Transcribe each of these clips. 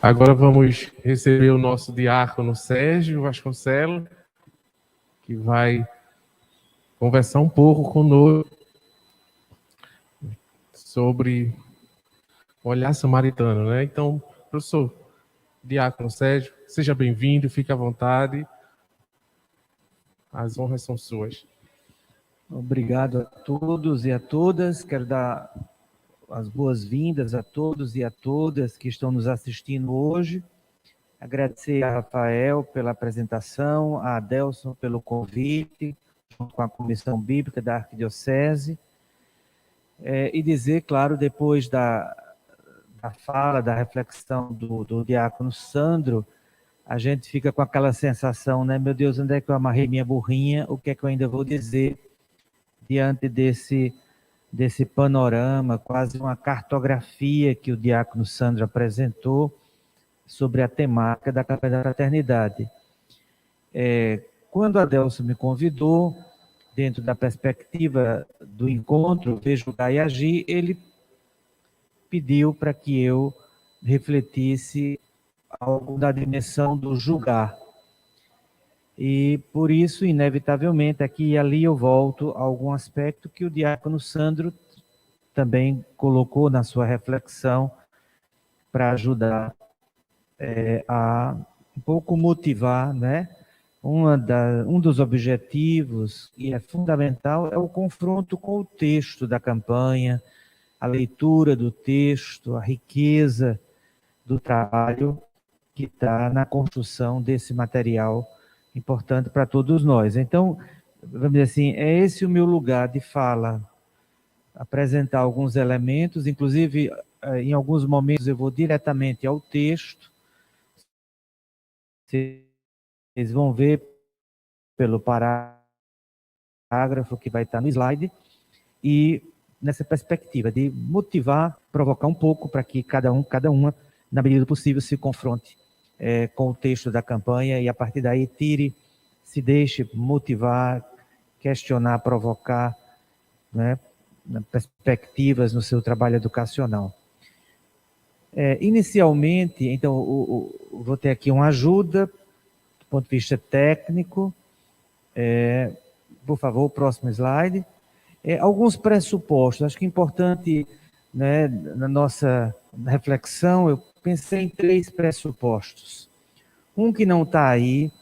Agora vamos receber o nosso diácono Sérgio Vasconcelos, que vai conversar um pouco conosco sobre o olhar samaritano, né? Então, professor diácono Sérgio, seja bem-vindo, fique à vontade. As honras são suas. Obrigado a todos e a todas. Quero dar as boas-vindas a todos e a todas que estão nos assistindo hoje. Agradecer a Rafael pela apresentação, a Adelson pelo convite, junto com a Comissão Bíblica da Arquidiocese. E dizer, claro, depois da fala, da reflexão do diácono Sandro, a gente fica com aquela sensação, né? Meu Deus, onde é que eu amarrei minha burrinha? O que é que eu ainda vou dizer diante desse panorama, quase uma cartografia que o diácono Sandro apresentou sobre a temática da campanha da fraternidade. Quando a Adelson me convidou, dentro da perspectiva do encontro Ver, Julgar e Agir, ele pediu para que eu refletisse algo da dimensão do julgar. E por isso, inevitavelmente, aqui e ali eu volto a algum aspecto que o diácono Sandro também colocou na sua reflexão para ajudar a um pouco motivar, né? Um dos objetivos, e é fundamental, é o confronto com o texto da campanha, a leitura do texto, a riqueza do trabalho que está na construção desse material importante para todos nós. Então, vamos dizer assim, é esse o meu lugar de fala, apresentar alguns elementos, inclusive, em alguns momentos eu vou diretamente ao texto. Vocês vão ver pelo parágrafo que vai estar no slide, e nessa perspectiva de motivar, provocar um pouco para que cada uma, na medida do possível, se confronte com o texto da campanha e a partir daí se deixe motivar, questionar, provocar, né, perspectivas no seu trabalho educacional. Inicialmente, então, vou ter aqui uma ajuda do ponto de vista técnico. Por favor, o próximo slide. Alguns pressupostos, acho que é importante, né, na nossa reflexão, eu pensei em 3 pressupostos. Um que não está aí,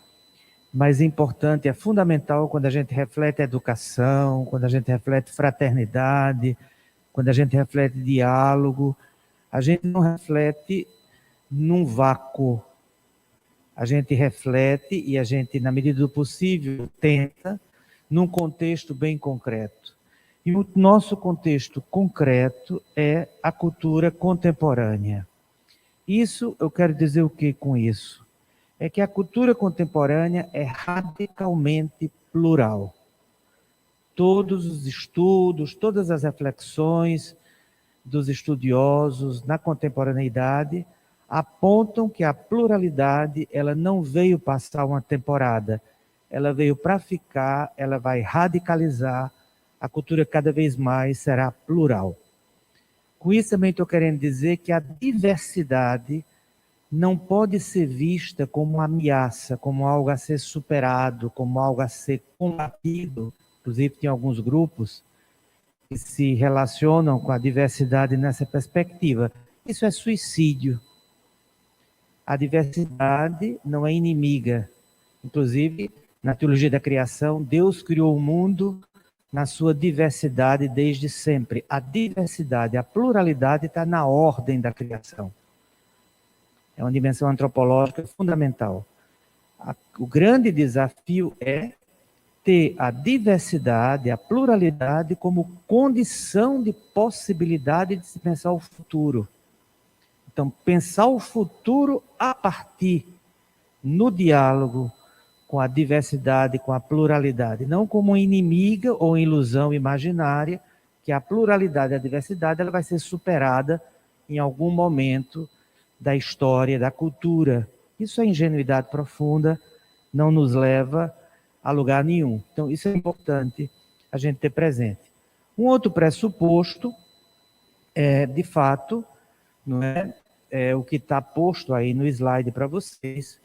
mas é importante, é fundamental quando a gente reflete a educação, quando a gente reflete fraternidade, quando a gente reflete diálogo, a gente não reflete num vácuo. A gente reflete e a gente, na medida do possível, tenta num contexto bem concreto. E o nosso contexto concreto é a cultura contemporânea. Isso, eu quero dizer o que com isso? É que a cultura contemporânea é radicalmente plural. Todos os estudos, todas as reflexões dos estudiosos na contemporaneidade apontam que a pluralidade, ela não veio passar uma temporada, ela veio para ficar, ela vai radicalizar, a cultura cada vez mais será plural. Com isso também estou querendo dizer que a diversidade não pode ser vista como uma ameaça, como algo a ser superado, como algo a ser combatido. Inclusive tem alguns grupos que se relacionam com a diversidade nessa perspectiva. Isso é suicídio. A diversidade não é inimiga. Inclusive, na teologia da criação, Deus criou o mundo na sua diversidade desde sempre. A diversidade, a pluralidade está na ordem da criação. É uma dimensão antropológica fundamental. O grande desafio é ter a diversidade, a pluralidade como condição de possibilidade de se pensar o futuro. Então, pensar o futuro a partir, no diálogo com a diversidade, com a pluralidade, não como inimiga ou ilusão imaginária, que a pluralidade e a diversidade ela vai ser superada em algum momento da história, da cultura. Isso é ingenuidade profunda, não nos leva a lugar nenhum. Então, isso é importante a gente ter presente. Um outro pressuposto é, de fato, não é, o que está posto aí no slide para vocês.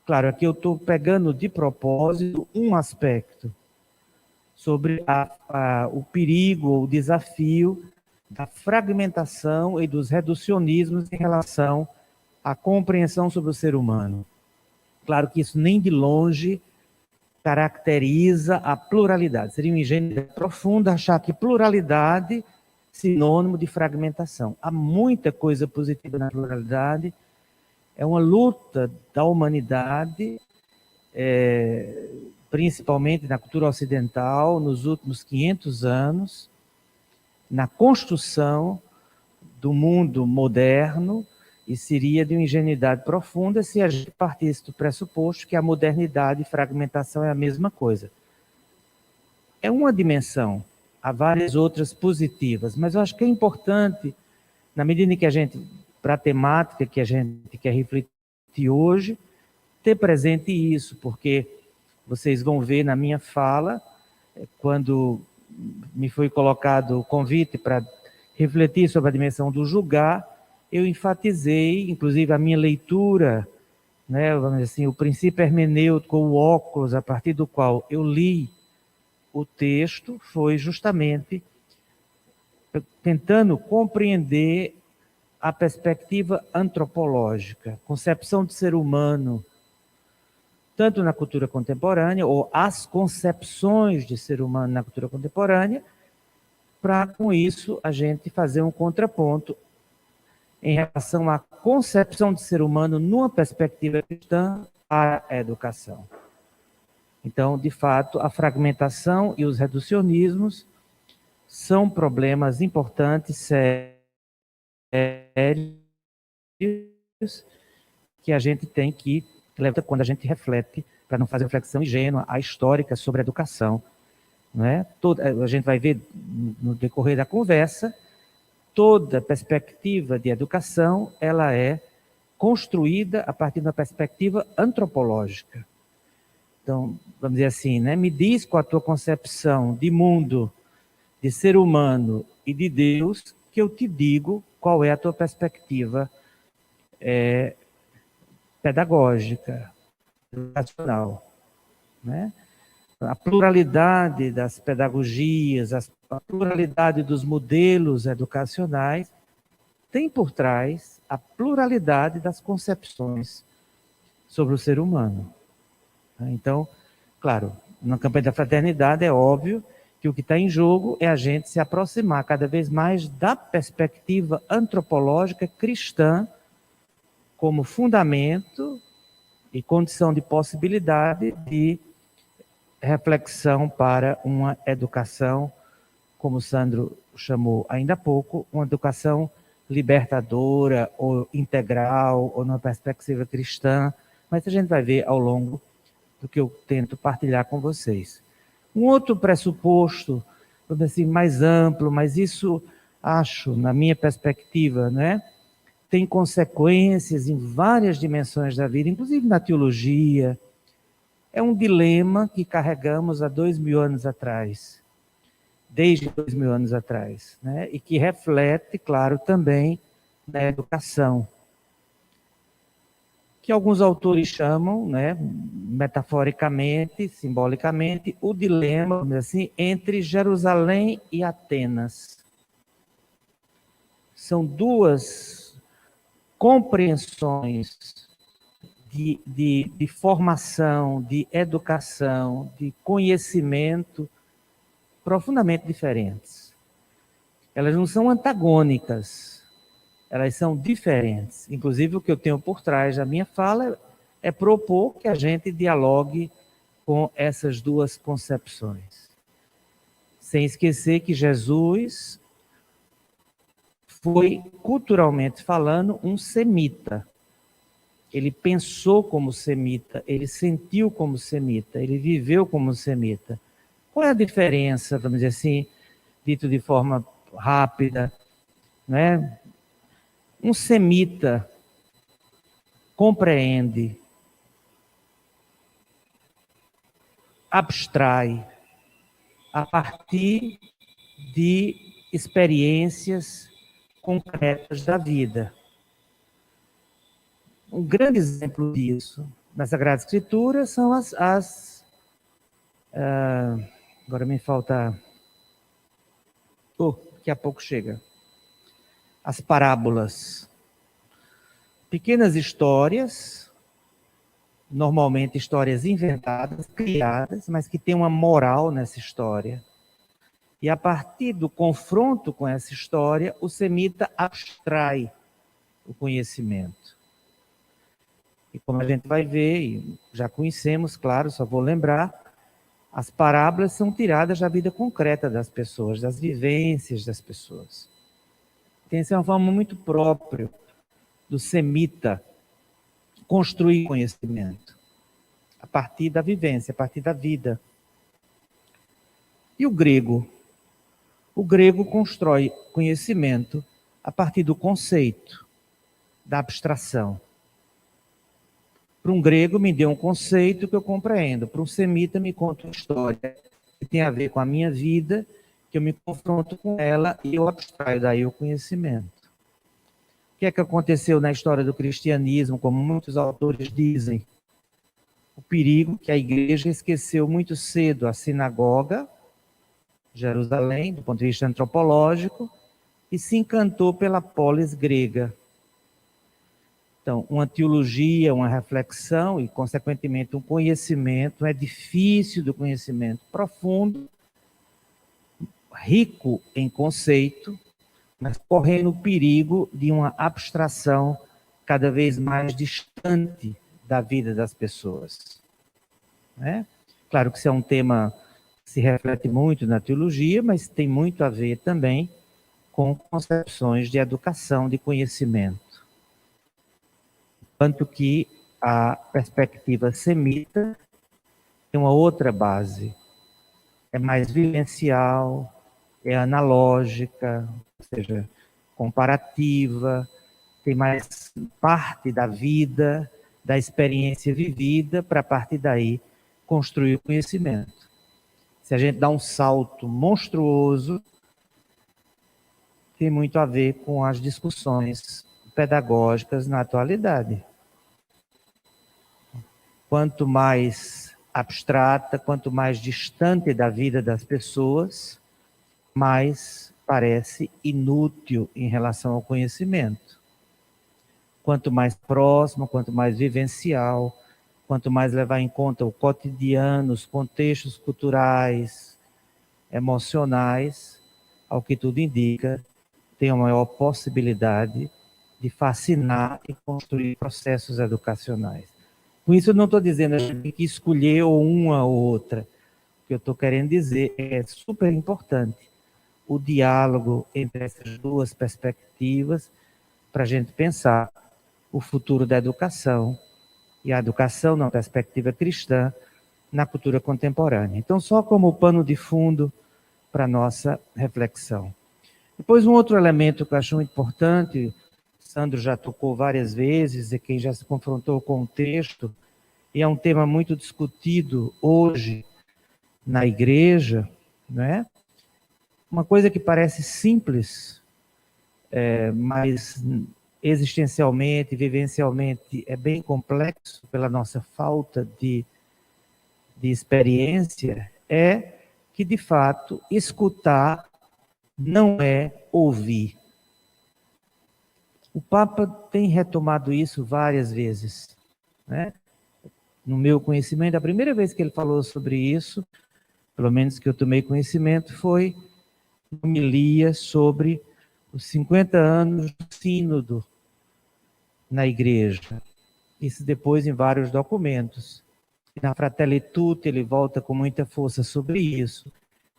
Claro, aqui eu estou pegando de propósito um aspecto sobre o perigo ou o desafio da fragmentação e dos reducionismos em relação à compreensão sobre o ser humano. Claro que isso nem de longe caracteriza a pluralidade. Seria uma ingenuidade profunda achar que pluralidade é sinônimo de fragmentação. Há muita coisa positiva na pluralidade. É uma luta da humanidade, principalmente na cultura ocidental, nos últimos 500 anos, na construção do mundo moderno, e seria de uma ingenuidade profunda se a gente partisse do pressuposto que a modernidade e fragmentação é a mesma coisa. É uma dimensão, há várias outras positivas, mas eu acho que é importante, na medida em que a gente, para a temática que a gente quer refletir hoje, ter presente isso, porque vocês vão ver na minha fala, quando me foi colocado o convite para refletir sobre a dimensão do julgar, eu enfatizei, inclusive a minha leitura, né, vamos dizer assim, o princípio hermenêutico, o óculos a partir do qual eu li o texto, foi justamente tentando compreender a perspectiva antropológica, concepção de ser humano, tanto na cultura contemporânea, ou as concepções de ser humano na cultura contemporânea, para, com isso, a gente fazer um contraponto em relação à concepção de ser humano numa perspectiva cristã para a educação. Então, de fato, a fragmentação e os reducionismos são problemas importantes, sérios, que a gente tem que levantar quando a gente reflete, para não fazer reflexão ingênua, a histórica sobre a educação. Não é? A gente vai ver no decorrer da conversa, toda perspectiva de educação, ela é construída a partir de uma perspectiva antropológica. Então, vamos dizer assim, né? Me diz com a tua concepção de mundo, de ser humano e de Deus, que eu te digo qual é a tua perspectiva pedagógica, educacional, né? A pluralidade das pedagogias, a pluralidade dos modelos educacionais tem por trás a pluralidade das concepções sobre o ser humano. Então, claro, na campanha da fraternidade é óbvio que o que está em jogo é a gente se aproximar cada vez mais da perspectiva antropológica cristã como fundamento e condição de possibilidade de reflexão para uma educação, como o Sandro chamou ainda há pouco, uma educação libertadora ou integral, ou numa perspectiva cristã, mas a gente vai ver ao longo do que eu tento partilhar com vocês. Um outro pressuposto, vamos dizer assim, mais amplo, mas isso, acho, na minha perspectiva, né, tem consequências em várias dimensões da vida, inclusive na teologia. É um dilema que carregamos há 2000 anos atrás, desde 2000 anos atrás, né? E que reflete, claro, também na educação, que alguns autores chamam, né, metaforicamente, simbolicamente, o dilema, vamos dizer assim, entre Jerusalém e Atenas. São duas compreensões de formação, de educação, de conhecimento profundamente diferentes. Elas não são antagônicas, elas são diferentes. Inclusive, o que eu tenho por trás da minha fala é propor que a gente dialogue com essas duas concepções. Sem esquecer que Jesus foi, culturalmente falando, um semita. Ele pensou como semita, ele sentiu como semita, ele viveu como semita. Qual é a diferença, vamos dizer assim, dito de forma rápida, né? Um semita compreende, abstrai, a partir de experiências concretas da vida. Um grande exemplo disso na Sagrada Escritura são agora me falta... daqui a pouco chega. As parábolas. Pequenas histórias, normalmente histórias inventadas, criadas, mas que tem uma moral nessa história. E a partir do confronto com essa história, o semita abstrai o conhecimento. E como a gente vai ver, e já conhecemos, claro, só vou lembrar, as parábolas são tiradas da vida concreta das pessoas, das vivências das pessoas. Tem essa uma forma muito própria do semita construir conhecimento, a partir da vivência, a partir da vida. E o grego? O grego constrói conhecimento a partir do conceito, da abstração. Para um grego me deu um conceito que eu compreendo, para um semita me conta uma história que tem a ver com a minha vida, que eu me confronto com ela e eu abstraio daí o conhecimento. O que é que aconteceu na história do cristianismo, como muitos autores dizem? O perigo que a igreja esqueceu muito cedo a sinagoga, Jerusalém, do ponto de vista antropológico, e se encantou pela polis grega. Então, uma teologia, uma reflexão e, consequentemente, um conhecimento, um edifício do conhecimento profundo, rico em conceito, mas correndo o perigo de uma abstração cada vez mais distante da vida das pessoas. Né? Claro que isso é um tema que se reflete muito na teologia, mas tem muito a ver também com concepções de educação, de conhecimento. Tanto que a perspectiva semita tem uma outra base. É mais vivencial, é analógica, ou seja, comparativa, tem mais parte da vida, da experiência vivida, para a partir daí construir o conhecimento. Se a gente dá um salto monstruoso, tem muito a ver com as discussões pedagógicas na atualidade. Quanto mais abstrata, quanto mais distante da vida das pessoas, mais parece inútil em relação ao conhecimento. Quanto mais próximo, quanto mais vivencial, quanto mais levar em conta o cotidiano, os contextos culturais, emocionais, ao que tudo indica, tem uma maior possibilidade de fascinar e construir processos educacionais. Com isso, eu não estou dizendo que a gente tem que escolher uma ou outra. O que eu estou querendo dizer é super importante o diálogo entre essas duas perspectivas para a gente pensar o futuro da educação e a educação na perspectiva cristã na cultura contemporânea. Então, só como pano de fundo para a nossa reflexão. Depois, um outro elemento que eu acho muito importante, Sandro já tocou várias vezes, e quem já se confrontou com o texto, e é um tema muito discutido hoje na igreja, né? Uma coisa que parece simples, mas existencialmente, vivencialmente, é bem complexo pela nossa falta de experiência, é que, de fato, escutar não é ouvir. O Papa tem retomado isso várias vezes, né? No meu conhecimento, a primeira vez que ele falou sobre isso, pelo menos que eu tomei conhecimento, foi uma homilia sobre os 50 anos do sínodo na igreja. Isso depois em vários documentos. E na Fratelli Tutti ele volta com muita força sobre isso.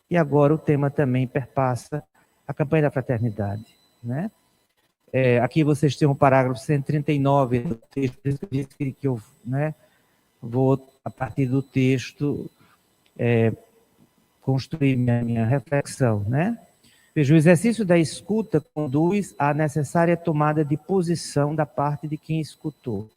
E agora o tema também perpassa a campanha da fraternidade, né? Aqui vocês têm um parágrafo 139 do texto, por isso que eu disse que eu, né, vou, a partir do texto, construir minha reflexão, né? Veja, o exercício da escuta conduz à necessária tomada de posição da parte de quem escutou.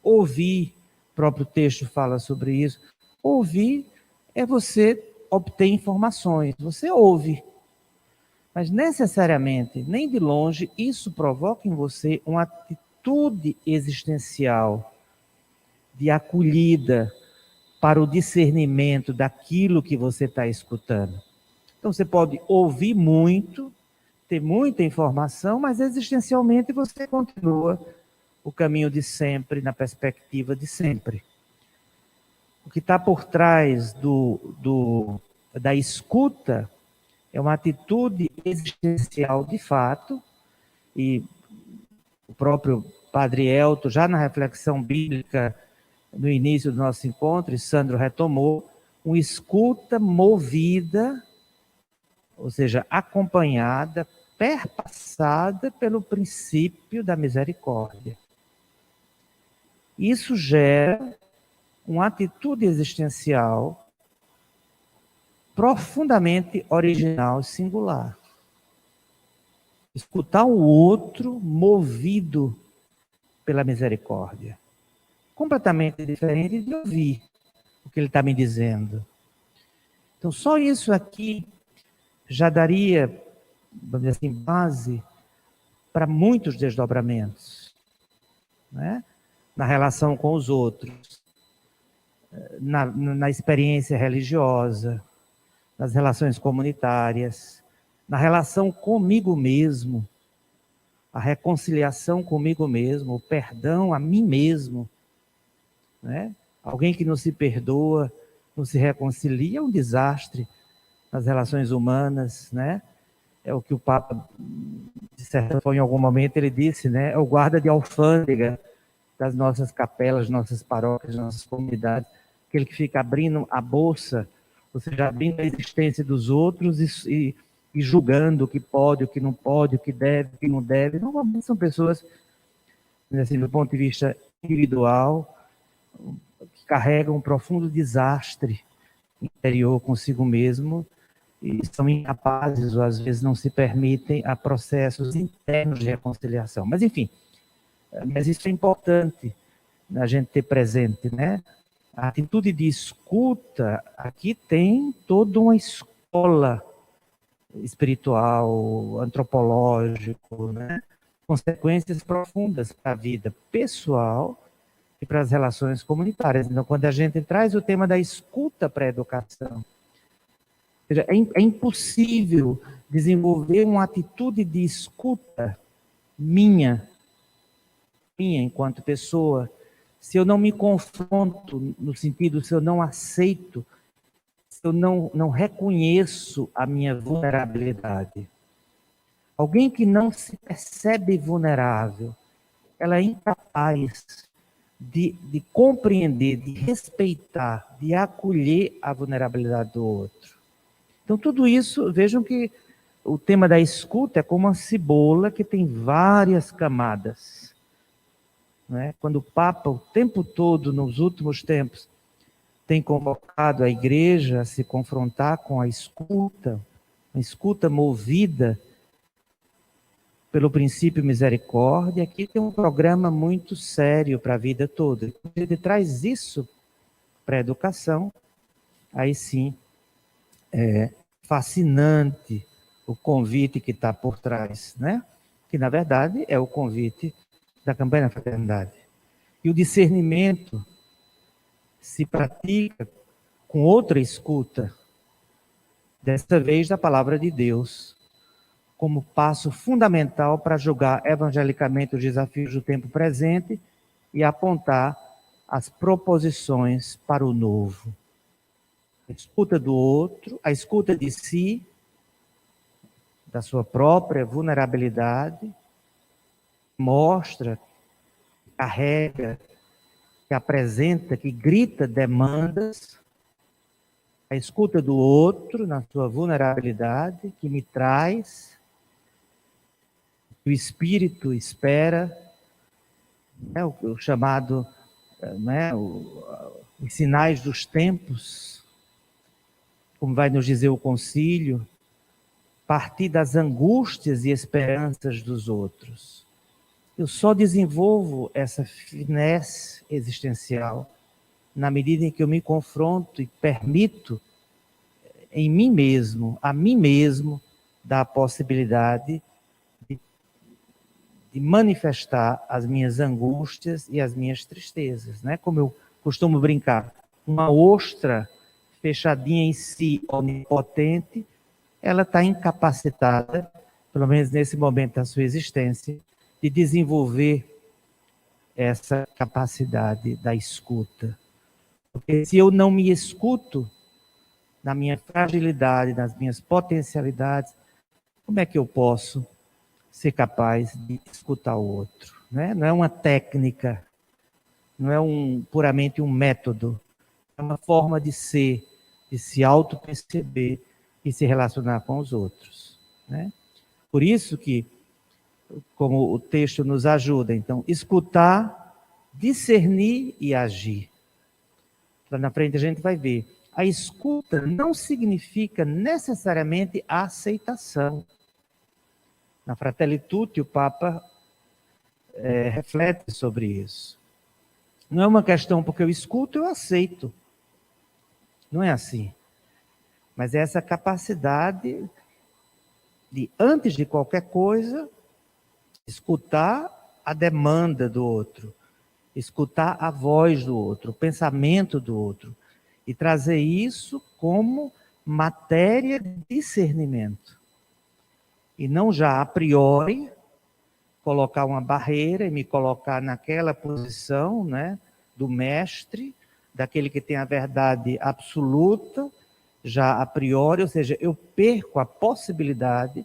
Ouvir, o próprio texto fala sobre isso, ouvir é você obter informações, você ouve. Mas necessariamente, nem de longe, isso provoca em você uma atitude atitude existencial de acolhida para o discernimento daquilo que você está escutando. Então, você pode ouvir muito, ter muita informação, mas existencialmente você continua o caminho de sempre, na perspectiva de sempre. O que está por trás da escuta é uma atitude existencial de fato, e o próprio Padre Elton, já na reflexão bíblica, no início do nosso encontro, e Sandro retomou, uma escuta movida, ou seja, acompanhada, perpassada pelo princípio da misericórdia. Isso gera uma atitude existencial profundamente original e singular. Escutar o outro movido pela misericórdia. Completamente diferente de ouvir o que ele está me dizendo. Então, só isso aqui já daria, vamos dizer assim, base para muitos desdobramentos, né? Na relação com os outros, na experiência religiosa, nas relações comunitárias, na relação comigo mesmo, a reconciliação comigo mesmo, o perdão a mim mesmo, né? Alguém que não se perdoa, não se reconcilia, é um desastre nas relações humanas, né? É o que o Papa, de certa forma, em algum momento, ele disse, né? É o guarda de alfândega das nossas capelas, nossas paróquias, nossas comunidades, aquele que fica abrindo a bolsa, ou seja, abrindo a existência dos outros e julgando o que pode, o que não pode, o que deve, o que não deve. Normalmente são pessoas, assim, do ponto de vista individual, que carregam um profundo desastre interior consigo mesmo e são incapazes, ou às vezes não se permitem, a processos internos de reconciliação. Mas, enfim, mas isso é importante a gente ter presente, né? A atitude de escuta, aqui tem toda uma escola espiritual, antropológico, né? Consequências profundas para a vida pessoal e para as relações comunitárias. Então, quando a gente traz o tema da escuta para a educação, é impossível desenvolver uma atitude de escuta minha enquanto pessoa, se eu não me confronto, no sentido, se eu não aceito, se eu não reconheço a minha vulnerabilidade. Alguém que não se percebe vulnerável, ela é incapaz de compreender, de respeitar, de acolher a vulnerabilidade do outro. Então, tudo isso, vejam que o tema da escuta é como uma cebola que tem várias camadas. Né? Quando o Papa, o tempo todo, nos últimos tempos, tem convocado a igreja a se confrontar com a escuta movida pelo princípio misericórdia, aqui tem um programa muito sério para a vida toda. Ele traz isso para a educação, aí sim, é fascinante o convite que está por trás, né? Que na verdade é o convite da campanha da fraternidade. E o discernimento se pratica com outra escuta, desta vez da palavra de Deus, como passo fundamental para julgar evangelicamente os desafios do tempo presente e apontar as proposições para o novo. A escuta do outro, a escuta de si, da sua própria vulnerabilidade, mostra, carrega, que apresenta, que grita demandas, a escuta do outro na sua vulnerabilidade, que me traz, o espírito espera, né, o chamado, né, os sinais dos tempos, como vai nos dizer o concílio, partir das angústias e esperanças dos outros. Eu só desenvolvo essa finesse existencial na medida em que eu me confronto e permito em mim mesmo, a mim mesmo, dar a possibilidade de manifestar as minhas angústias e as minhas tristezas, né? Como eu costumo brincar, uma ostra fechadinha em si, onipotente, ela está incapacitada, pelo menos nesse momento da sua existência, de desenvolver essa capacidade da escuta. Porque se eu não me escuto na minha fragilidade, nas minhas potencialidades, como é que eu posso ser capaz de escutar o outro? Né? Não é uma técnica, não é puramente um método, é uma forma de ser, de se auto-perceber e se relacionar com os outros. Né? Por isso que, como o texto nos ajuda, então, escutar, discernir e agir. Lá na frente a gente vai ver. A escuta não significa necessariamente a aceitação. Na Fratelli Tutti, o Papa reflete sobre isso. Não é uma questão porque eu escuto, eu aceito. Não é assim. Mas é essa capacidade de, antes de qualquer coisa, escutar a demanda do outro, escutar a voz do outro, o pensamento do outro, e trazer isso como matéria de discernimento. E não já a priori colocar uma barreira e me colocar naquela posição, né, do mestre, daquele que tem a verdade absoluta, já a priori, ou seja, eu perco a possibilidade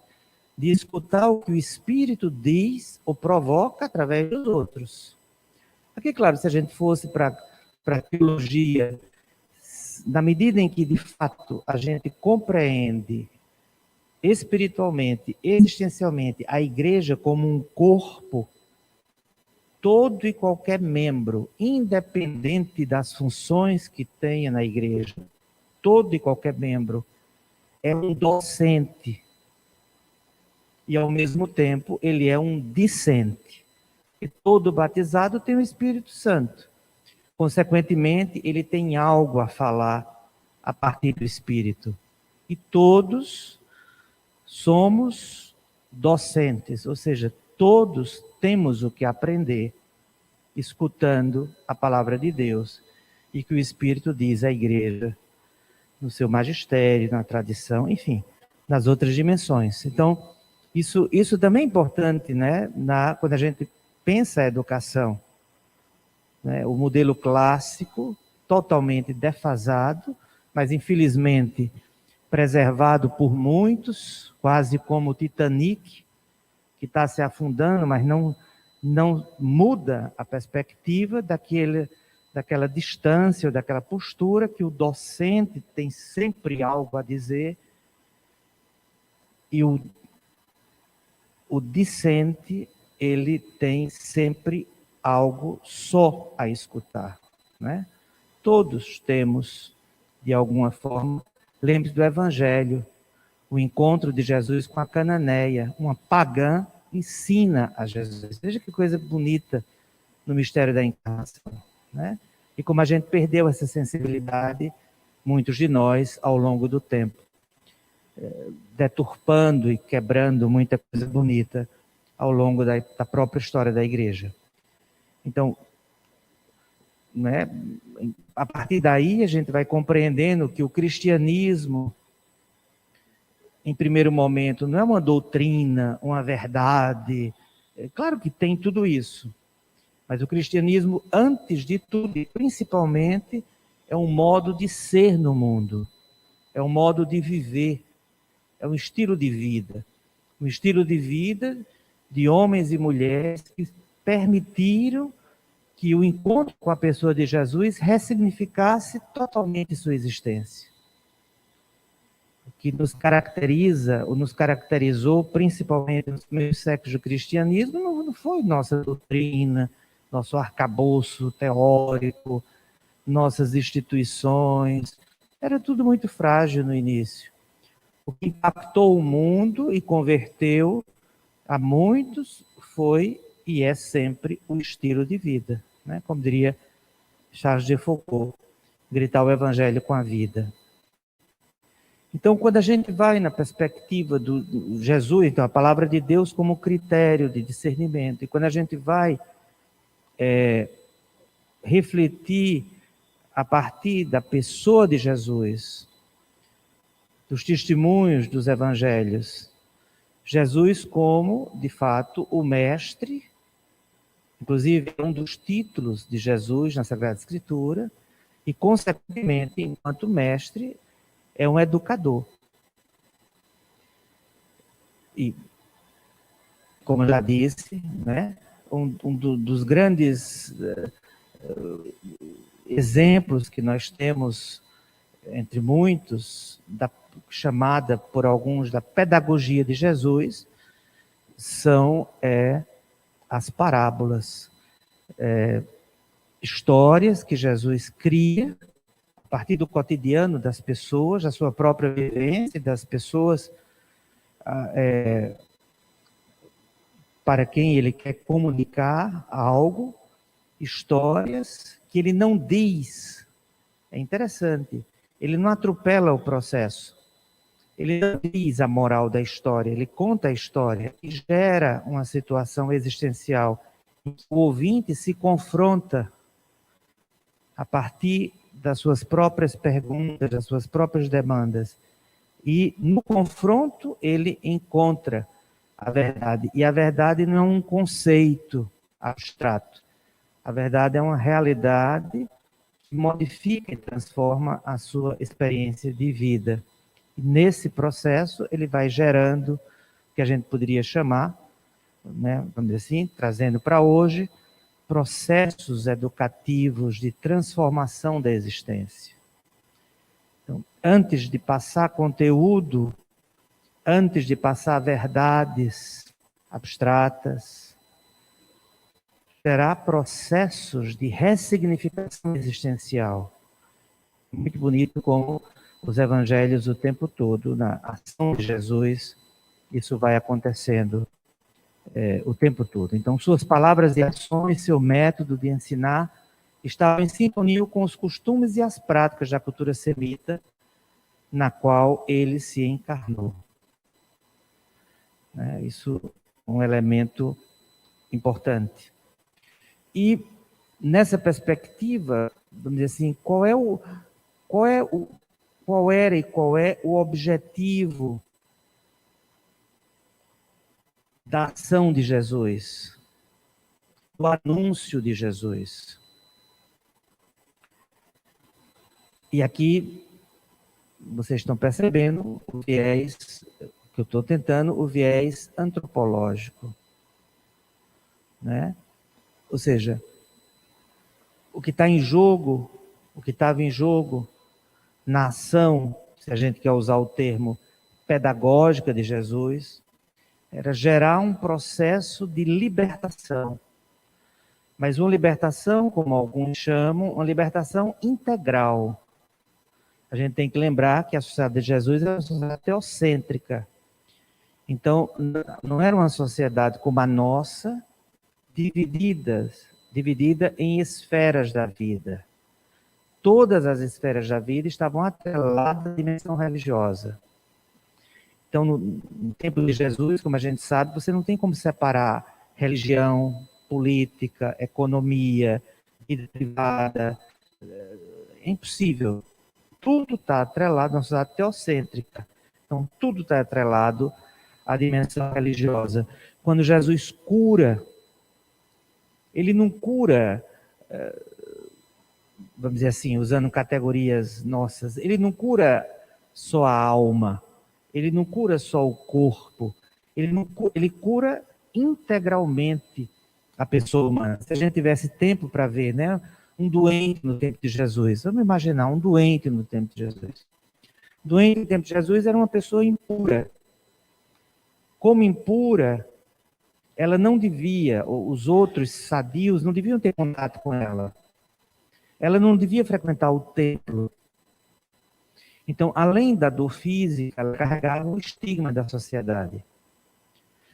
de escutar o que o Espírito diz ou provoca através dos outros. Aqui, claro, se a gente fosse para a teologia, na medida em que, de fato, a gente compreende espiritualmente, existencialmente, a igreja como um corpo, todo e qualquer membro, independente das funções que tenha na igreja, todo e qualquer membro é um docente e, ao mesmo tempo, ele é um discente. E todo batizado tem o Espírito Santo. Consequentemente, ele tem algo a falar a partir do Espírito. E todos somos docentes, ou seja, todos temos o que aprender escutando a palavra de Deus e que o Espírito diz à igreja no seu magistério, na tradição, enfim, nas outras dimensões. Então, isso também é importante, né, quando a gente pensa a educação. Né, o modelo clássico, totalmente defasado, mas infelizmente preservado por muitos, quase como o Titanic, que está se afundando, mas não muda a perspectiva daquela distância, ou daquela postura que o docente tem sempre algo a dizer e o discente, ele tem sempre algo só a escutar. Né? Todos temos, de alguma forma, lembre-se do Evangelho, o encontro de Jesus com a cananeia, uma pagã ensina a Jesus. Veja que coisa bonita no mistério da encarnação. Né? E como a gente perdeu essa sensibilidade, muitos de nós, ao longo do tempo, deturpando e quebrando muita coisa bonita ao longo da própria história da igreja. Então, né, a partir daí a gente vai compreendendo que o cristianismo, em primeiro momento, não é uma doutrina, uma verdade. É claro que tem tudo isso. Mas o cristianismo, antes de tudo e principalmente, é um modo de ser no mundo. É um modo de viver. É um estilo de vida. Um estilo de vida de homens e mulheres que permitiram que o encontro com a pessoa de Jesus ressignificasse totalmente sua existência. O que nos caracteriza, ou nos caracterizou, principalmente nos primeiros séculos do cristianismo, não foi nossa doutrina, nosso arcabouço teórico, nossas instituições. Era tudo muito frágil no início. O que impactou o mundo e converteu a muitos foi e é sempre o estilo de vida. Né? Como diria Charles de Foucault, gritar o evangelho com a vida. Então, quando a gente vai na perspectiva do Jesus, então a palavra de Deus como critério de discernimento, e quando a gente vai refletir a partir da pessoa de Jesus, dos testemunhos dos evangelhos, Jesus como, de fato, o mestre, inclusive um dos títulos de Jesus na Sagrada Escritura, e, consequentemente, enquanto mestre, é um educador. E, como eu já disse, né, dos grandes exemplos que nós temos, entre muitos, chamada por alguns da pedagogia de Jesus, são as parábolas, histórias que Jesus cria a partir do cotidiano das pessoas, da sua própria vivência, das pessoas para quem ele quer comunicar algo, histórias que ele não diz. É interessante, ele não atropela o processo. Ele não diz a moral da história, ele conta a história e gera uma situação existencial em que o ouvinte se confronta a partir das suas próprias perguntas, das suas próprias demandas. E no confronto ele encontra a verdade. E a verdade não é um conceito abstrato. A verdade é uma realidade que modifica e transforma a sua experiência de vida. E nesse processo ele vai gerando o que a gente poderia chamar, né, vamos dizer assim, trazendo para hoje, processos educativos de transformação da existência. Então, antes de passar conteúdo, antes de passar verdades abstratas, terá processos de ressignificação existencial. Muito bonito como os evangelhos o tempo todo, na ação de Jesus, isso vai acontecendo o tempo todo. Então, suas palavras e ações, seu método de ensinar, estavam em sintonia com os costumes e as práticas da cultura semita, na qual ele se encarnou. Isso é um elemento importante. E, nessa perspectiva, vamos dizer assim, qual era e qual é o objetivo da ação de Jesus, do anúncio de Jesus? E aqui, vocês estão percebendo o viés que eu estou tentando, o viés antropológico, né? Ou seja, o que está em jogo, o que estava em jogo na ação, se a gente quer usar o termo pedagógica de Jesus, era gerar um processo de libertação. Mas uma libertação, como alguns chamam, uma libertação integral. A gente tem que lembrar que a sociedade de Jesus era uma sociedade teocêntrica. Então, não era uma sociedade como a nossa, dividida em esferas da vida. Todas as esferas da vida estavam atreladas à dimensão religiosa. Então, no tempo de Jesus, como a gente sabe, você não tem como separar religião, política, economia, vida privada. É impossível. Tudo está atrelado a uma sociedade teocêntrica. Então, tudo está atrelado à dimensão religiosa. Quando Jesus cura, ele não cura, vamos dizer assim, usando categorias nossas, ele não cura só a alma, ele não cura só o corpo, ele cura integralmente a pessoa humana. Se a gente tivesse tempo para ver, né, um doente no tempo de Jesus, vamos imaginar um doente no tempo de Jesus. Doente no tempo de Jesus era uma pessoa impura. Como impura, ela não devia, os outros sadios não deviam ter contato com ela. Ela não devia frequentar o templo. Então, além da dor física, ela carregava o estigma da sociedade.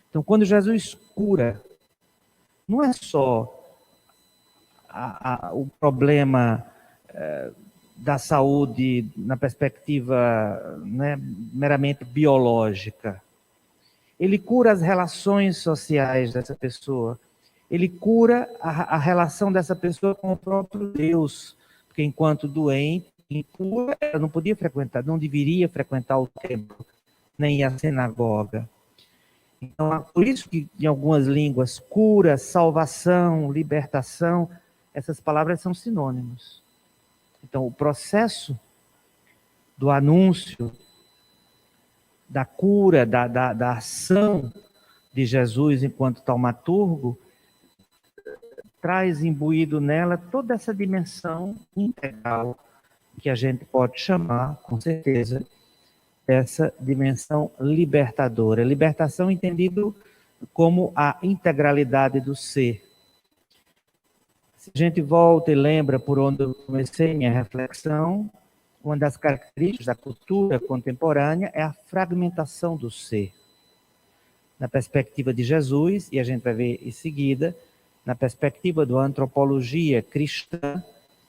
Então, quando Jesus cura, não é só o problema da saúde na perspectiva, né, meramente biológica. Ele cura as relações sociais dessa pessoa. Ele cura a relação dessa pessoa com o próprio Deus, porque enquanto doente, em cura, ela não podia frequentar, não deveria frequentar o templo, nem a sinagoga. Então, por isso que em algumas línguas, cura, salvação, libertação, essas palavras são sinônimos. Então, o processo do anúncio, da cura, da ação de Jesus enquanto taumaturgo, traz imbuído nela toda essa dimensão integral que a gente pode chamar, com certeza, essa dimensão libertadora. Libertação entendido como a integralidade do ser. Se a gente volta e lembra por onde eu comecei minha reflexão, uma das características da cultura contemporânea é a fragmentação do ser. Na perspectiva de Jesus, e a gente vai ver em seguida, na perspectiva da antropologia cristã,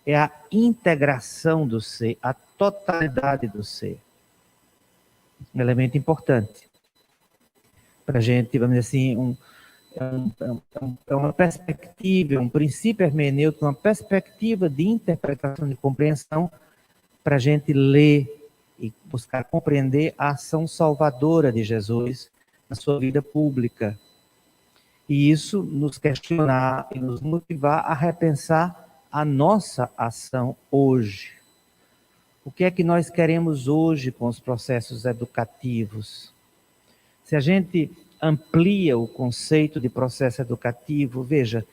é a integração do ser, a totalidade do ser. Um elemento importante para a gente, vamos dizer assim, é uma perspectiva, um princípio hermenêutico, uma perspectiva de interpretação, de compreensão, para a gente ler e buscar compreender a ação salvadora de Jesus na sua vida pública. E isso nos questionar e nos motivar a repensar a nossa ação hoje. O que é que nós queremos hoje com os processos educativos? Se a gente amplia o conceito de processo educativo, veja,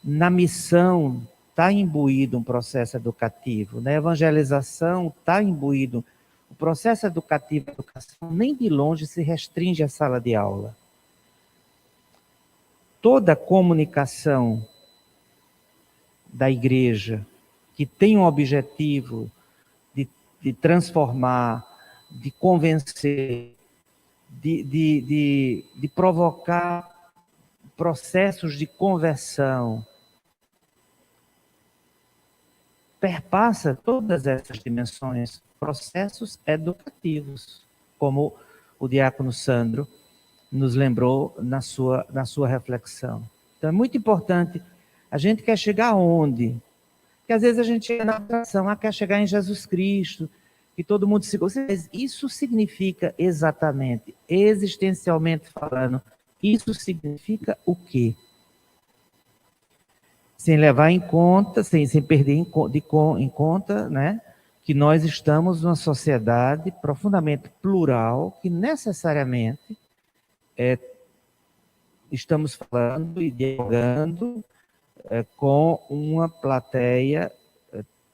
na missão está imbuído um processo educativo, na evangelização está imbuído. O processo educativo, a educação, nem de longe se restringe à sala de aula. Toda comunicação da igreja que tem um objetivo de transformar, de convencer, de provocar processos de conversão, perpassa todas essas dimensões, processos educativos, como o diácono Sandro nos lembrou na sua reflexão. Então é muito importante, a gente quer chegar aonde? Porque às vezes a gente chega na atração, quer chegar em Jesus Cristo, que todo mundo se gosta. Isso significa exatamente, existencialmente falando, isso significa o quê? Sem levar em conta, sem perder em conta, né, que nós estamos numa sociedade profundamente plural, que necessariamente estamos falando e dialogando com uma plateia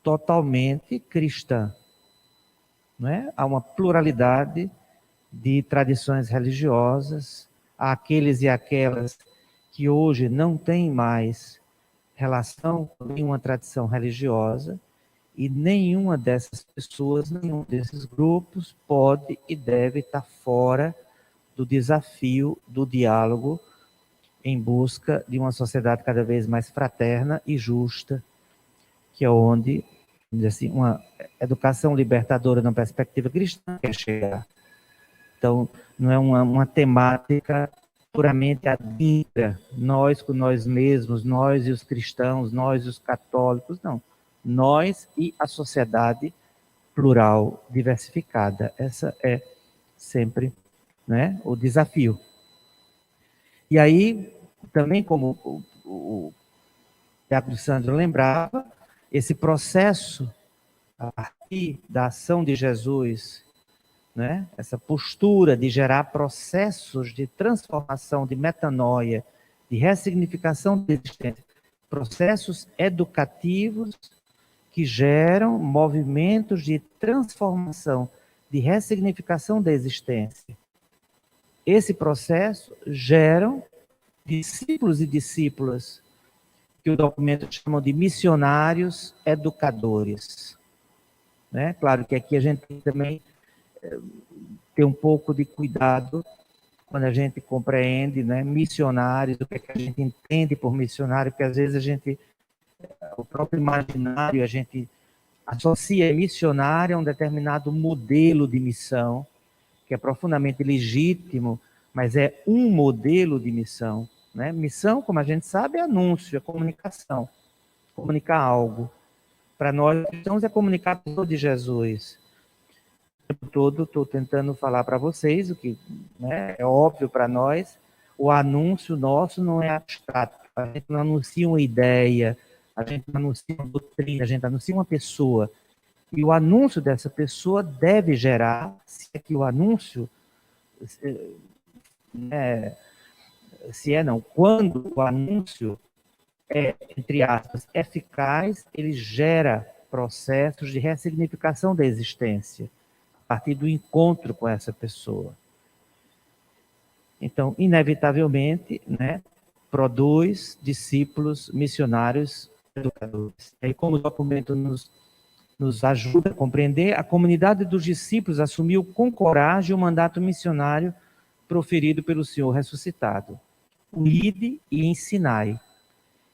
totalmente cristã. Não é? Há uma pluralidade de tradições religiosas, há aqueles e aquelas que hoje não têm mais relação com nenhuma tradição religiosa, e nenhuma dessas pessoas, nenhum desses grupos pode e deve estar fora do desafio do diálogo em busca de uma sociedade cada vez mais fraterna e justa, que é onde, vamos dizer assim, uma educação libertadora na perspectiva cristã quer chegar. Então, não é uma temática puramente adintra, nós com nós mesmos, nós e os cristãos, nós e os católicos, não. Nós e a sociedade plural, diversificada. Essa é sempre, né, o desafio. E aí, também como o diácono Sandro lembrava, esse processo, a partir da ação de Jesus, né, essa postura de gerar processos de transformação, de metanoia, de ressignificação da existência, processos educativos que geram movimentos de transformação, de ressignificação da existência. Esse processo geram discípulos e discípulas, que o documento chama de missionários educadores. Né? Claro que aqui a gente tem também ter um pouco de cuidado quando a gente compreende, né, missionários, o que a gente entende por missionário, porque às vezes o próprio imaginário, a gente associa missionário a um determinado modelo de missão, que é profundamente legítimo, mas é um modelo de missão, né? Missão, como a gente sabe, é anúncio, é comunicação, comunicar algo. Para nós cristãos é comunicar a pessoa de Jesus. O tempo todo estou tentando falar para vocês, o que, né, é óbvio para nós, o anúncio nosso não é abstrato. A gente não anuncia uma ideia, a gente não anuncia uma doutrina, a gente anuncia uma pessoa. E o anúncio dessa pessoa deve gerar, se é que o anúncio, quando o anúncio é, entre aspas, eficaz, ele gera processos de ressignificação da existência, a partir do encontro com essa pessoa. Então, inevitavelmente, né, produz discípulos, missionários, educadores. E aí, como o documento nos ajuda a compreender, a comunidade dos discípulos assumiu com coragem o mandato missionário proferido pelo Senhor ressuscitado. Ide e ensinai.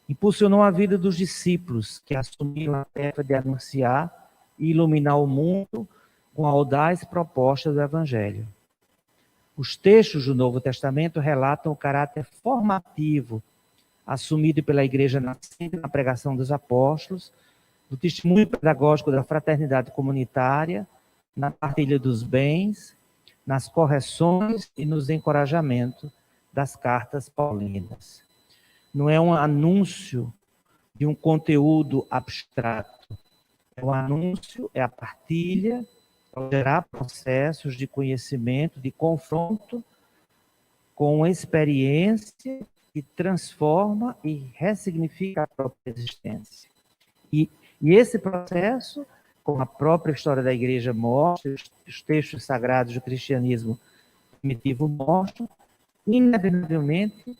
Impulsionou a vida dos discípulos, que assumiram a tarefa de anunciar e iluminar o mundo com a audaz proposta do Evangelho. Os textos do Novo Testamento relatam o caráter formativo assumido pela Igreja nascente na pregação dos apóstolos, do testemunho pedagógico da fraternidade comunitária, na partilha dos bens, nas correções e nos encorajamentos das cartas paulinas. Não é um anúncio de um conteúdo abstrato. É um anúncio, é a partilha, é gerar processos de conhecimento, de confronto com a experiência que transforma e ressignifica a própria existência. E esse processo, como a própria história da igreja mostra, os textos sagrados do cristianismo primitivo mostram, inevitavelmente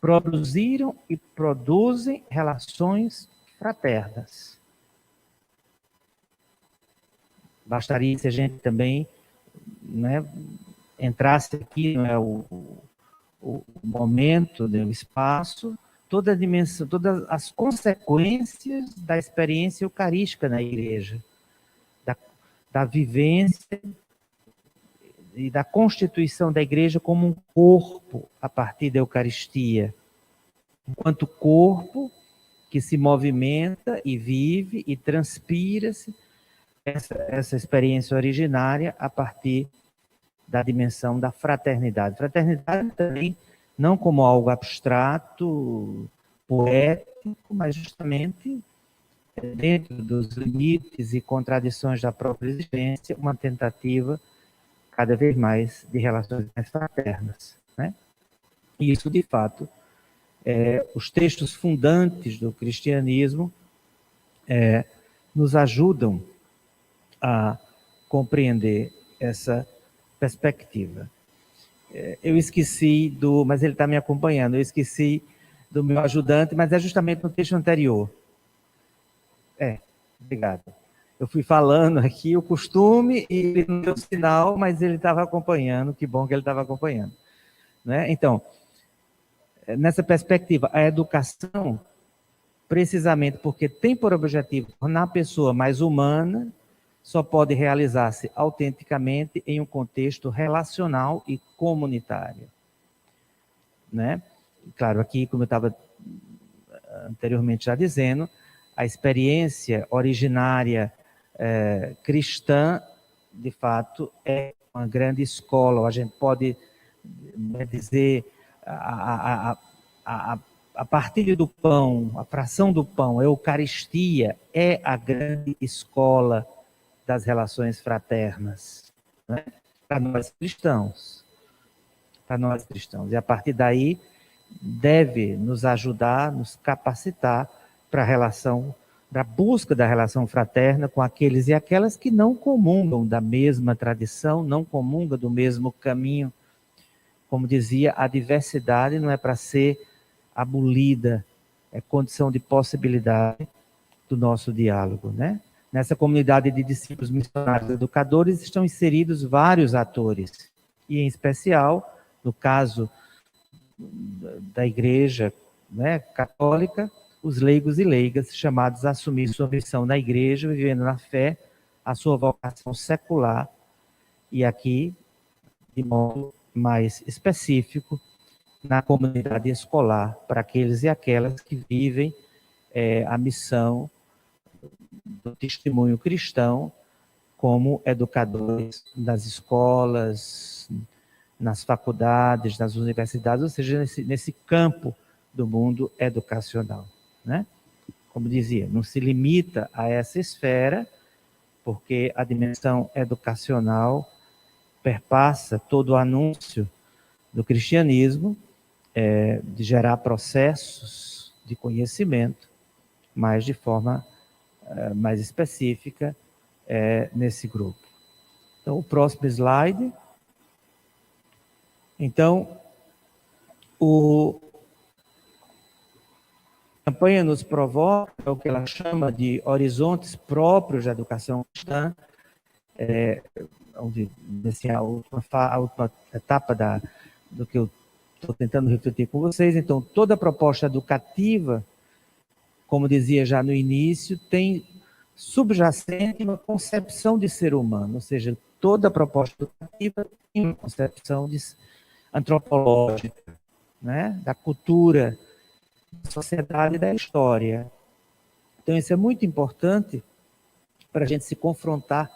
produziram e produzem relações fraternas. Bastaria se a gente também, né, entrasse aqui, não é, o momento, o espaço, toda a dimensão, todas as consequências da experiência eucarística na igreja, da vivência e da constituição da igreja como um corpo a partir da Eucaristia. Enquanto corpo que se movimenta e vive e transpira-se essa experiência originária a partir da dimensão da fraternidade. Fraternidade também não como algo abstrato, poético, mas justamente dentro dos limites e contradições da própria existência, uma tentativa cada vez mais de relações mais fraternas, né? E isso, de fato, os textos fundantes do cristianismo nos ajudam a compreender essa perspectiva. Eu esqueci mas ele está me acompanhando, eu esqueci do meu ajudante, mas é justamente no texto anterior. Obrigado. Eu fui falando aqui o costume e ele não deu sinal, mas ele estava acompanhando, que bom que ele estava acompanhando. Né? Então, nessa perspectiva, a educação, precisamente porque tem por objetivo tornar a pessoa mais humana, só pode realizar-se autenticamente em um contexto relacional e comunitário. Né? Claro, aqui, como eu estava anteriormente já dizendo, a experiência originária cristã, de fato, é uma grande escola. A gente pode dizer a partilha do pão, a fração do pão, a Eucaristia é a grande escola das relações fraternas, né? Para nós cristãos. Para nós cristãos. E a partir daí deve nos ajudar, nos capacitar para a relação, para a busca da relação fraterna com aqueles e aquelas que não comungam da mesma tradição, não comungam do mesmo caminho. Como dizia, a diversidade não é para ser abolida, é condição de possibilidade do nosso diálogo, né? Nessa comunidade de discípulos missionários educadores estão inseridos vários atores, e em especial, no caso da igreja, né, católica, os leigos e leigas, chamados a assumir sua missão na igreja, vivendo na fé, a sua vocação secular, e aqui, de modo mais específico, na comunidade escolar, para aqueles e aquelas que vivem a missão do testemunho cristão como educadores das escolas, nas faculdades, nas universidades, ou seja, nesse campo do mundo educacional, né? Como dizia, não se limita a essa esfera, porque a dimensão educacional perpassa todo o anúncio do cristianismo, de gerar processos de conhecimento, mas de forma mais específica nesse grupo. Então, o próximo slide. Então, a campanha nos provoca o que ela chama de horizontes próprios da educação cristã, onde, assim, a última etapa do que eu estou tentando refletir com vocês. Então, toda proposta educativa, como dizia já no início, tem subjacente uma concepção de ser humano, ou seja, toda proposta educativa tem uma concepção antropológica, né? Da cultura, da sociedade e da história. Então, isso é muito importante para a gente se confrontar,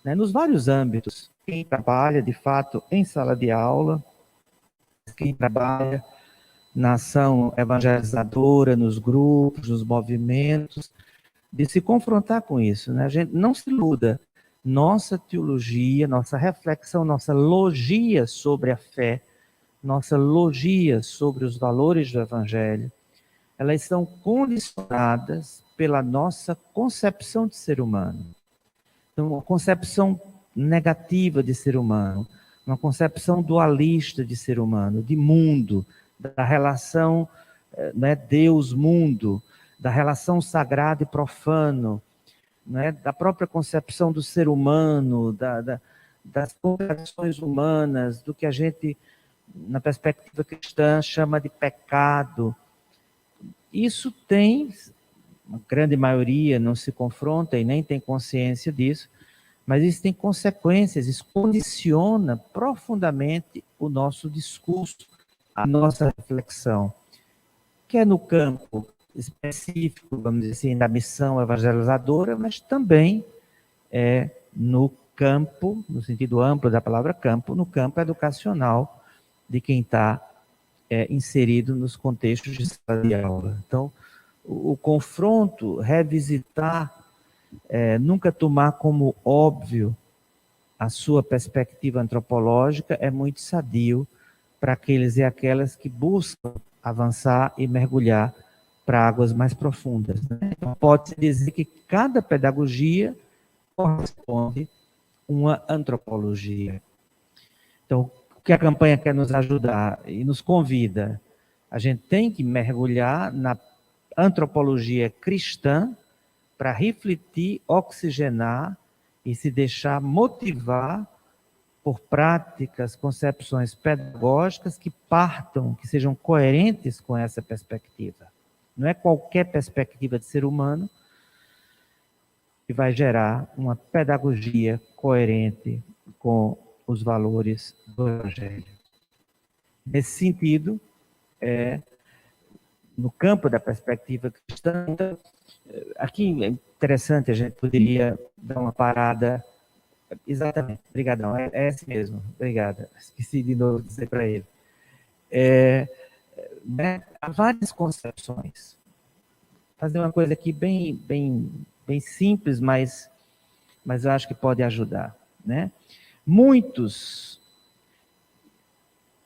né, nos vários âmbitos. Quem trabalha, de fato, em sala de aula, quem trabalha na ação evangelizadora, nos grupos, nos movimentos, de se confrontar com isso, né? A gente não se iluda. Nossa teologia, nossa reflexão, nossa logia sobre a fé, nossa logia sobre os valores do Evangelho, elas são condicionadas pela nossa concepção de ser humano. Então, uma concepção negativa de ser humano, uma concepção dualista de ser humano, de mundo, da relação, né, Deus-mundo, da relação sagrado e profano, né, da própria concepção do ser humano, das contradições humanas, do que a gente, na perspectiva cristã, chama de pecado. Isso tem, a grande maioria não se confronta e nem tem consciência disso, mas isso tem consequências, isso condiciona profundamente o nosso discurso, a nossa reflexão, que é no campo específico, vamos dizer assim, da missão evangelizadora, mas também no campo, no sentido amplo da palavra campo, no campo educacional de quem está inserido nos contextos de sala de aula. Então, o confronto, revisitar, nunca tomar como óbvio a sua perspectiva antropológica é muito sadio para aqueles e aquelas que buscam avançar e mergulhar para águas mais profundas, né? Então, pode-se dizer que cada pedagogia corresponde a uma antropologia. Então, o que a campanha quer nos ajudar e nos convida, a gente tem que mergulhar na antropologia cristã para refletir, oxigenar e se deixar motivar por práticas, concepções pedagógicas que partam, que sejam coerentes com essa perspectiva. Não é qualquer perspectiva de ser humano que vai gerar uma pedagogia coerente com os valores do Evangelho. Nesse sentido, no campo da perspectiva cristã, aqui é interessante, a gente poderia dar uma parada. Exatamente, obrigadão, é esse mesmo, obrigada, esqueci de novo de dizer para ele. Né, há várias concepções. Fazer uma coisa aqui bem simples, mas eu acho que pode ajudar, né? Muitos,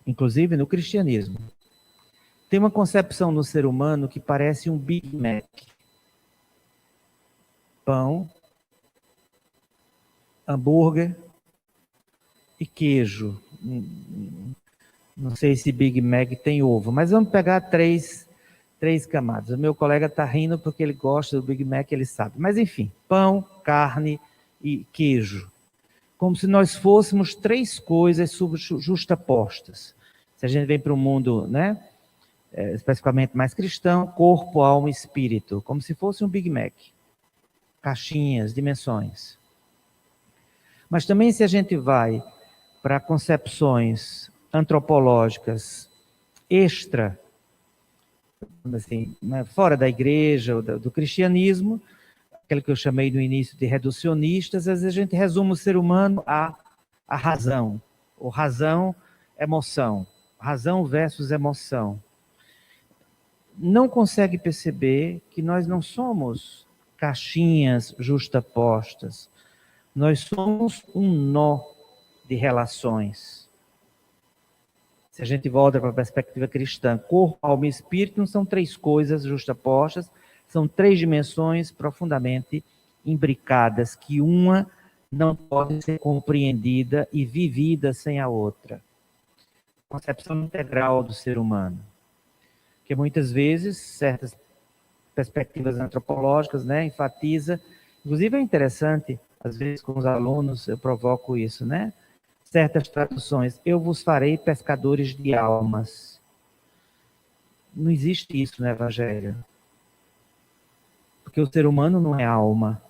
inclusive no cristianismo, tem uma concepção no ser humano que parece um Big Mac. Pão, hambúrguer e queijo. Não sei se Big Mac tem ovo, mas vamos pegar três camadas. O meu colega está rindo porque ele gosta do Big Mac, ele sabe. Mas enfim, pão, carne e queijo. Como se nós fôssemos três coisas justapostas. Se a gente vem para o mundo, né, especificamente mais cristão, corpo, alma e espírito, como se fosse um Big Mac. Caixinhas, dimensões. Mas também se a gente vai para concepções antropológicas extra, assim, né, fora da igreja ou do cristianismo, aquele que eu chamei no início de reducionistas, às vezes a gente resume o ser humano à razão, ou razão, emoção, razão versus emoção. Não consegue perceber que nós não somos caixinhas justapostas, nós somos um nó de relações. Se a gente volta para a perspectiva cristã, corpo, alma e espírito não são três coisas justapostas, são três dimensões profundamente imbricadas, que uma não pode ser compreendida e vivida sem a outra. Concepção integral do ser humano. Que muitas vezes, certas perspectivas antropológicas, né, enfatiza, inclusive é interessante, às vezes com os alunos eu provoco isso, né? Certas traduções, eu vos farei pescadores de almas. Não existe isso no Evangelho. Porque o ser humano não é alma.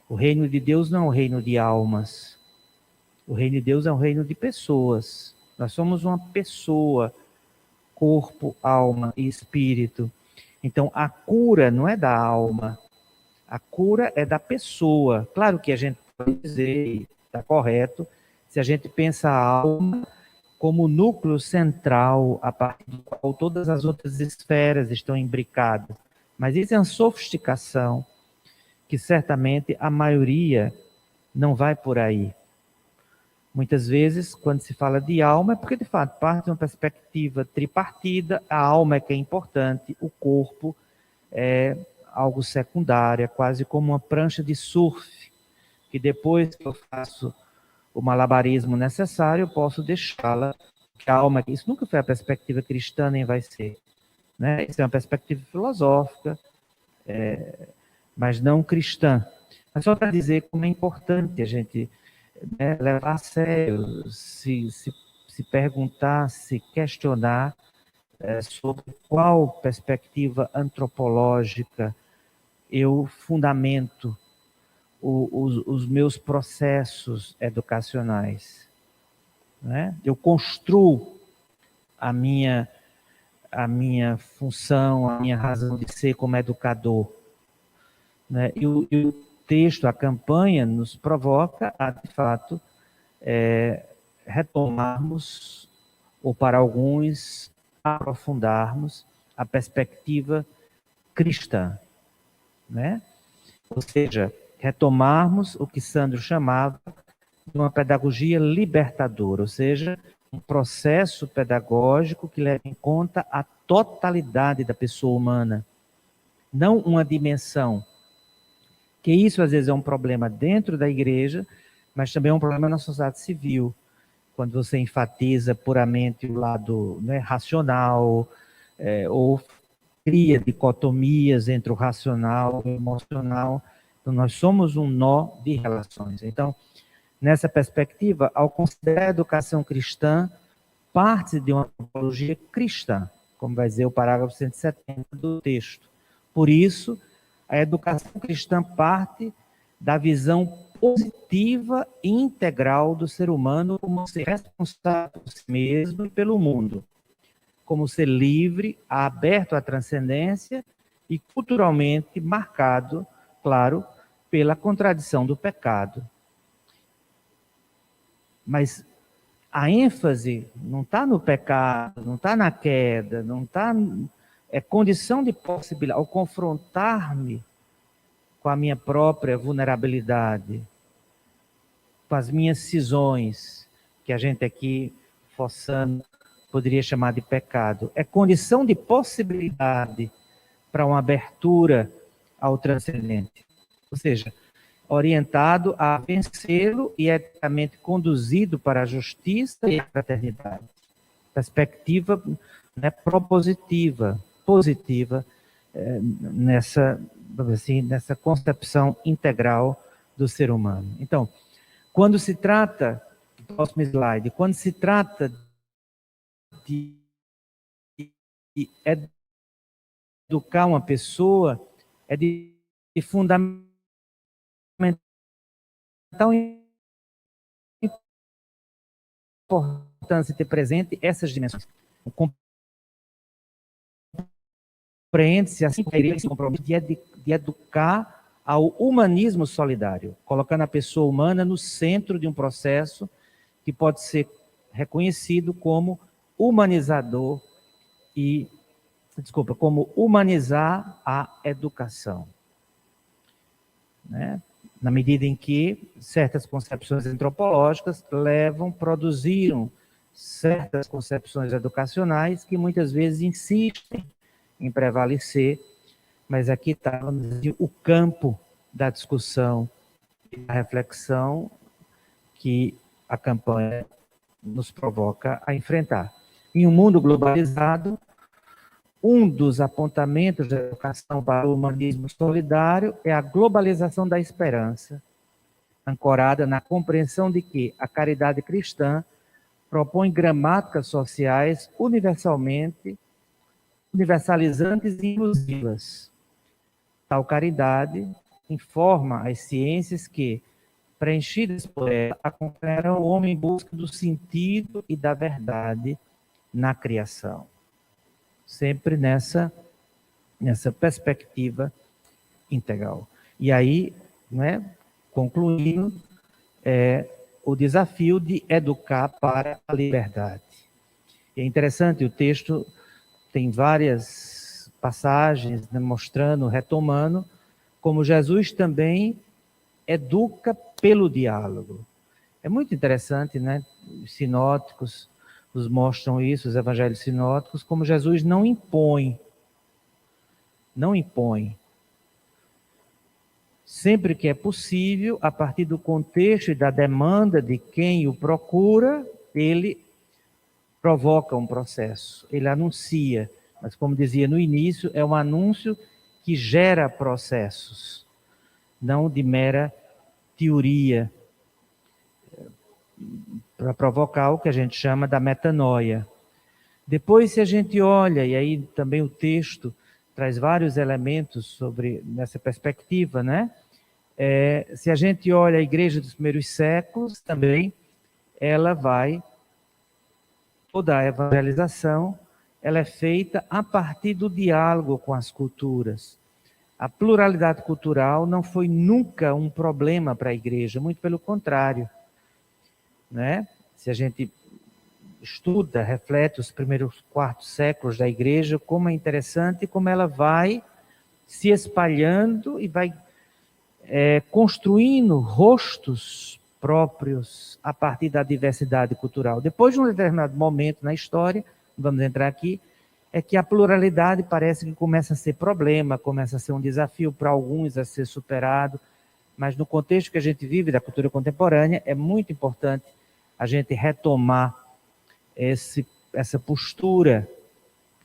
O reino de Deus não é um reino de almas. O reino de Deus é um reino de pessoas. Nós somos uma pessoa, corpo, alma e espírito. Então, a cura não é da alma. A cura é da pessoa. Claro que a gente pode dizer, está correto, se a gente pensa a alma como núcleo central, a partir do qual todas as outras esferas estão imbricadas. Mas isso é uma sofisticação que certamente a maioria não vai por aí. Muitas vezes, quando se fala de alma, é porque, de fato, parte de uma perspectiva tripartida, a alma é que é importante, o corpo é algo secundário, é quase como uma prancha de surf, que depois que eu faço o malabarismo necessário, eu posso deixá-la, que a alma, isso nunca foi a perspectiva cristã, nem vai ser. Né? Isso é uma perspectiva filosófica, mas não cristã. Mas só para dizer como é importante a gente, né, levar a sério, se perguntar, se questionar sobre qual perspectiva antropológica eu fundamento os meus processos educacionais. Né? Eu construo a minha função, a minha razão de ser como educador. Né? E o texto, a campanha, nos provoca a, de fato, retomarmos, ou para alguns, aprofundarmos a perspectiva cristã. Né? Ou seja, retomarmos o que Sandro chamava de uma pedagogia libertadora, ou seja, um processo pedagógico que leva em conta a totalidade da pessoa humana, não uma dimensão. Que isso, às vezes, é um problema dentro da igreja, mas também é um problema na sociedade civil, quando você enfatiza puramente o lado, né, racional, ou cria dicotomias entre o racional e o emocional. Então, nós somos um nó de relações. Então, nessa perspectiva, ao considerar a educação cristã, parte de uma antropologia cristã, como vai dizer o parágrafo 170 do texto. Por isso, a educação cristã parte da visão positiva e integral do ser humano como ser responsável por si mesmo e pelo mundo, como ser livre, aberto à transcendência e culturalmente marcado, claro, pela contradição do pecado. Mas a ênfase não está no pecado, não está na queda, não está... É condição de possibilidade. Ao confrontar-me com a minha própria vulnerabilidade, com as minhas cisões, que a gente aqui, forçando, poderia chamar de pecado, é condição de possibilidade para uma abertura ao transcendente. Ou seja, orientado a vencê-lo e eticamente conduzido para a justiça e a fraternidade. Perspectiva, né, propositiva, positiva, nessa concepção integral do ser humano. Então, quando se trata, próximo slide, quando se trata de educar uma pessoa é de fundamental importância ter presente essas dimensões. Compreende-se assim esse compromisso de educar ao humanismo solidário, colocando a pessoa humana no centro de um processo que pode ser reconhecido como humanizador como humanizar a educação. Né? Na medida em que certas concepções antropológicas produziram certas concepções educacionais que muitas vezes insistem em prevalecer, mas aqui está o campo da discussão e da reflexão que a campanha nos provoca a enfrentar. Em um mundo globalizado, um dos apontamentos da educação para o humanismo solidário é a globalização da esperança, ancorada na compreensão de que a caridade cristã propõe gramáticas sociais universalizantes e inclusivas. Tal caridade informa as ciências que, preenchidas por ela, acompanharão o homem em busca do sentido e da verdade na criação. Sempre nessa perspectiva integral. E aí, né, concluindo, o desafio de educar para a liberdade. E é interessante, o texto tem várias passagens, né, mostrando, retomando, como Jesus também educa pelo diálogo. É muito interessante, né? Os sinóticos nos mostram isso, os evangelhos sinóticos, como Jesus não impõe. Não impõe. Sempre que é possível, a partir do contexto e da demanda de quem o procura, ele provoca um processo, ele anuncia. Mas, como dizia no início, é um anúncio que gera processos, não de mera teoria, para provocar o que a gente chama da metanoia. Depois, se a gente olha, e aí também o texto traz vários elementos sobre nessa perspectiva, né? Se a gente olha a igreja dos primeiros séculos, também ela toda a evangelização, ela é feita a partir do diálogo com as culturas. A pluralidade cultural não foi nunca um problema para a igreja, muito pelo contrário, né? Se a gente estuda, reflete os primeiros 4 séculos da igreja, como é interessante como ela vai se espalhando e vai construindo rostos próprios a partir da diversidade cultural. Depois de um determinado momento na história, vamos entrar aqui, é que a pluralidade parece que começa a ser problema, começa a ser um desafio para alguns a ser superado, mas no contexto que a gente vive da cultura contemporânea, é muito importante a gente retomar essa postura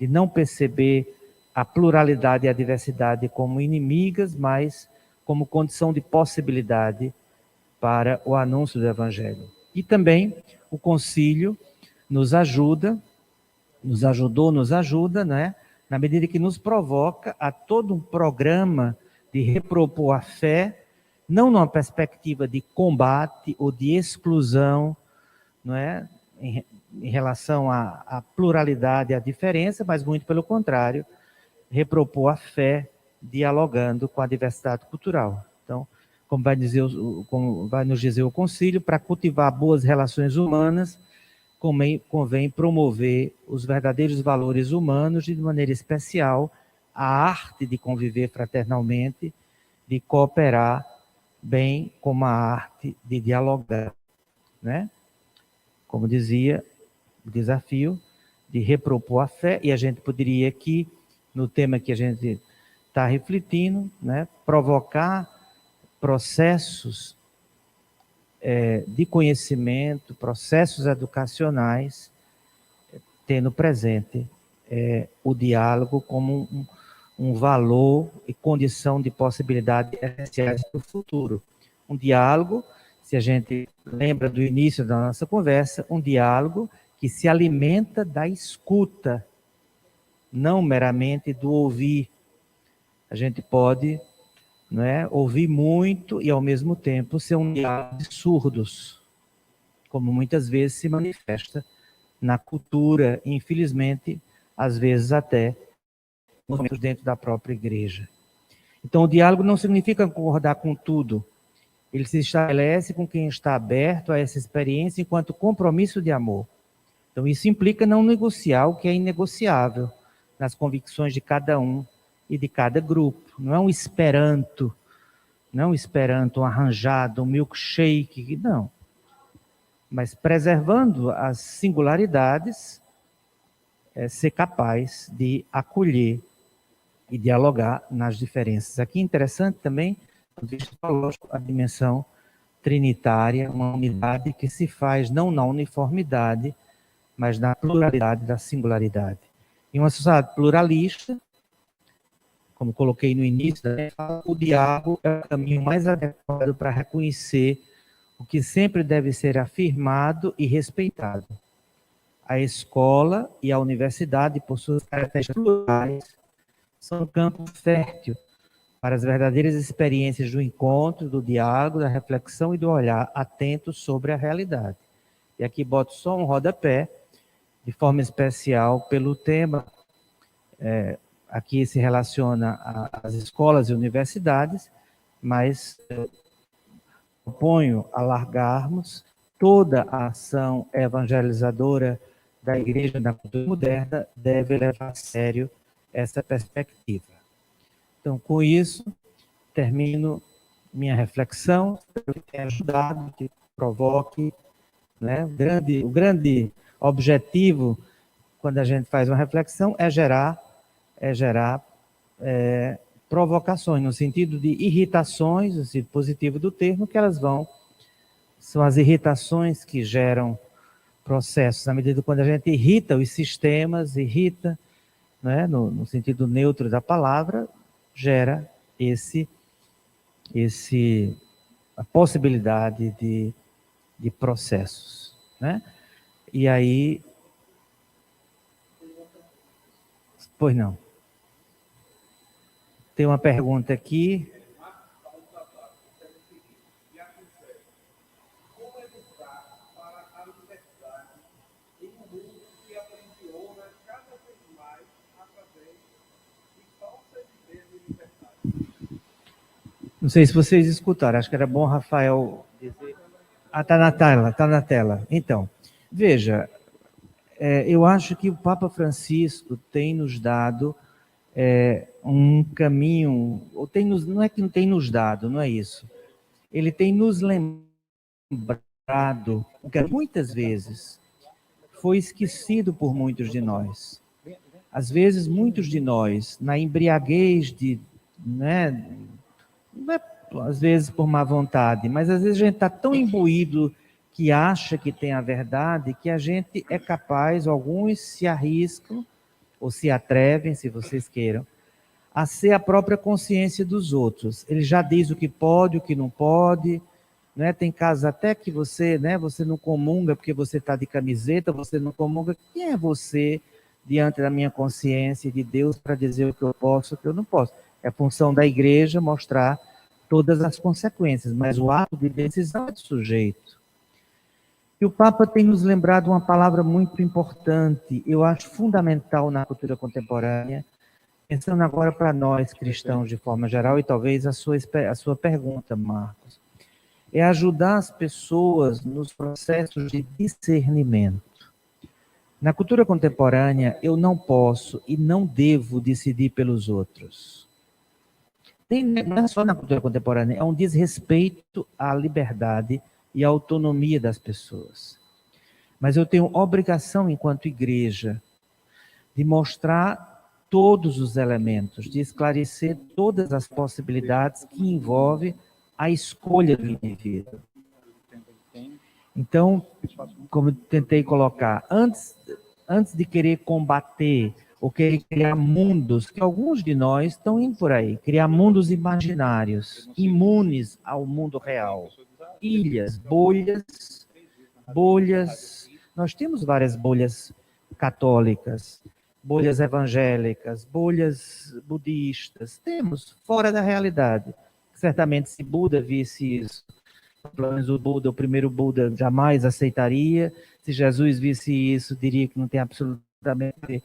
de não perceber a pluralidade e a diversidade como inimigas, mas como condição de possibilidade para o anúncio do Evangelho. E também o concílio nos ajuda, né? Na medida que nos provoca a todo um programa de repropor a fé, não numa perspectiva de combate ou de exclusão, não é? Em relação à pluralidade e à diferença, mas muito pelo contrário, repropor a fé dialogando com a diversidade cultural. Então, como vai nos dizer o concílio, para cultivar boas relações humanas, convém promover os verdadeiros valores humanos e, de maneira especial, a arte de conviver fraternalmente, de cooperar, bem como a arte de dialogar, né? Como dizia, o desafio de repropor a fé, e a gente poderia aqui, no tema que a gente está refletindo, né, provocar processos de conhecimento, processos educacionais, tendo presente o diálogo como um valor e condição de possibilidade essenciais para o futuro. Um diálogo, se a gente lembra do início da nossa conversa, um diálogo que se alimenta da escuta. não meramente do ouvir. A gente pode, não é, ouvir muito e, ao mesmo tempo, ser um diálogo de surdos, como muitas vezes se manifesta na cultura, infelizmente, às vezes até dentro da própria igreja. Então, o diálogo não significa concordar com tudo. Ele se estabelece com quem está aberto a essa experiência enquanto compromisso de amor. Então, isso implica não negociar o que é inegociável nas convicções de cada um e de cada grupo. Não é um esperanto, um arranjado, um milkshake, não. Mas preservando as singularidades, ser capaz de acolher e dialogar nas diferenças. Aqui interessante também, a dimensão trinitária, uma unidade que se faz não na uniformidade, mas na pluralidade da singularidade. Em uma sociedade pluralista, como coloquei no início, o diálogo é o caminho mais adequado para reconhecer o que sempre deve ser afirmado e respeitado. A escola e a universidade, por suas características plurais, são um campo fértil para as verdadeiras experiências do encontro, do diálogo, da reflexão e do olhar atento sobre a realidade. E aqui boto só um rodapé, de forma especial pelo tema, aqui se relaciona às escolas e universidades, mas proponho alargarmos toda a ação evangelizadora da Igreja da Cultura Moderna deve levar a sério essa perspectiva. Então, com isso, termino minha reflexão, espero que tenha ajudado, que provoque, né? O grande objetivo, quando a gente faz uma reflexão, é gerar provocações, no sentido de irritações, no sentido positivo do termo, que elas são as irritações que geram processos, na medida que quando a gente irrita os sistemas, irrita, né, no sentido neutro da palavra, gera a possibilidade de processos, né? E aí, pois não. Tem uma pergunta aqui. Não sei se vocês escutaram, acho que era bom Rafael dizer. Ah, está na tela. Então, veja, eu acho que o Papa Francisco tem nos dado um caminho, não é que não tem nos dado, não é isso. Ele tem nos lembrado, que muitas vezes foi esquecido por muitos de nós. Às vezes, muitos de nós, na embriaguez não é às vezes por má vontade, mas às vezes a gente está tão imbuído que acha que tem a verdade, que a gente é capaz, alguns se arriscam, ou se atrevem, se vocês queiram, a ser a própria consciência dos outros. Ele já diz o que pode, o que não pode, né? Tem casos até que você não comunga porque você está de camiseta, você não comunga. Quem é você diante da minha consciência e de Deus para dizer o que eu posso e o que eu não posso? É função da igreja mostrar todas as consequências, mas o ato de decisão é do sujeito. E o Papa tem nos lembrado uma palavra muito importante, eu acho fundamental na cultura contemporânea, pensando agora para nós cristãos de forma geral, e talvez a sua pergunta, Marcos, é ajudar as pessoas nos processos de discernimento. Na cultura contemporânea, eu não posso e não devo decidir pelos outros. Não é só na cultura contemporânea, é um desrespeito à liberdade e à autonomia das pessoas. Mas eu tenho obrigação, enquanto igreja, de mostrar todos os elementos, de esclarecer todas as possibilidades que envolvem a escolha do indivíduo. Então, como eu tentei colocar, antes de querer combater ou querer criar mundos, que alguns de nós estão indo por aí, criar mundos imaginários, imunes ao mundo real. Ilhas, bolhas, nós temos várias bolhas católicas, bolhas evangélicas, bolhas budistas, temos fora da realidade. Certamente, se Buda visse isso, pelo menos o Buda, o primeiro Buda, jamais aceitaria. Se Jesus visse isso, diria que não tem absolutamente a ver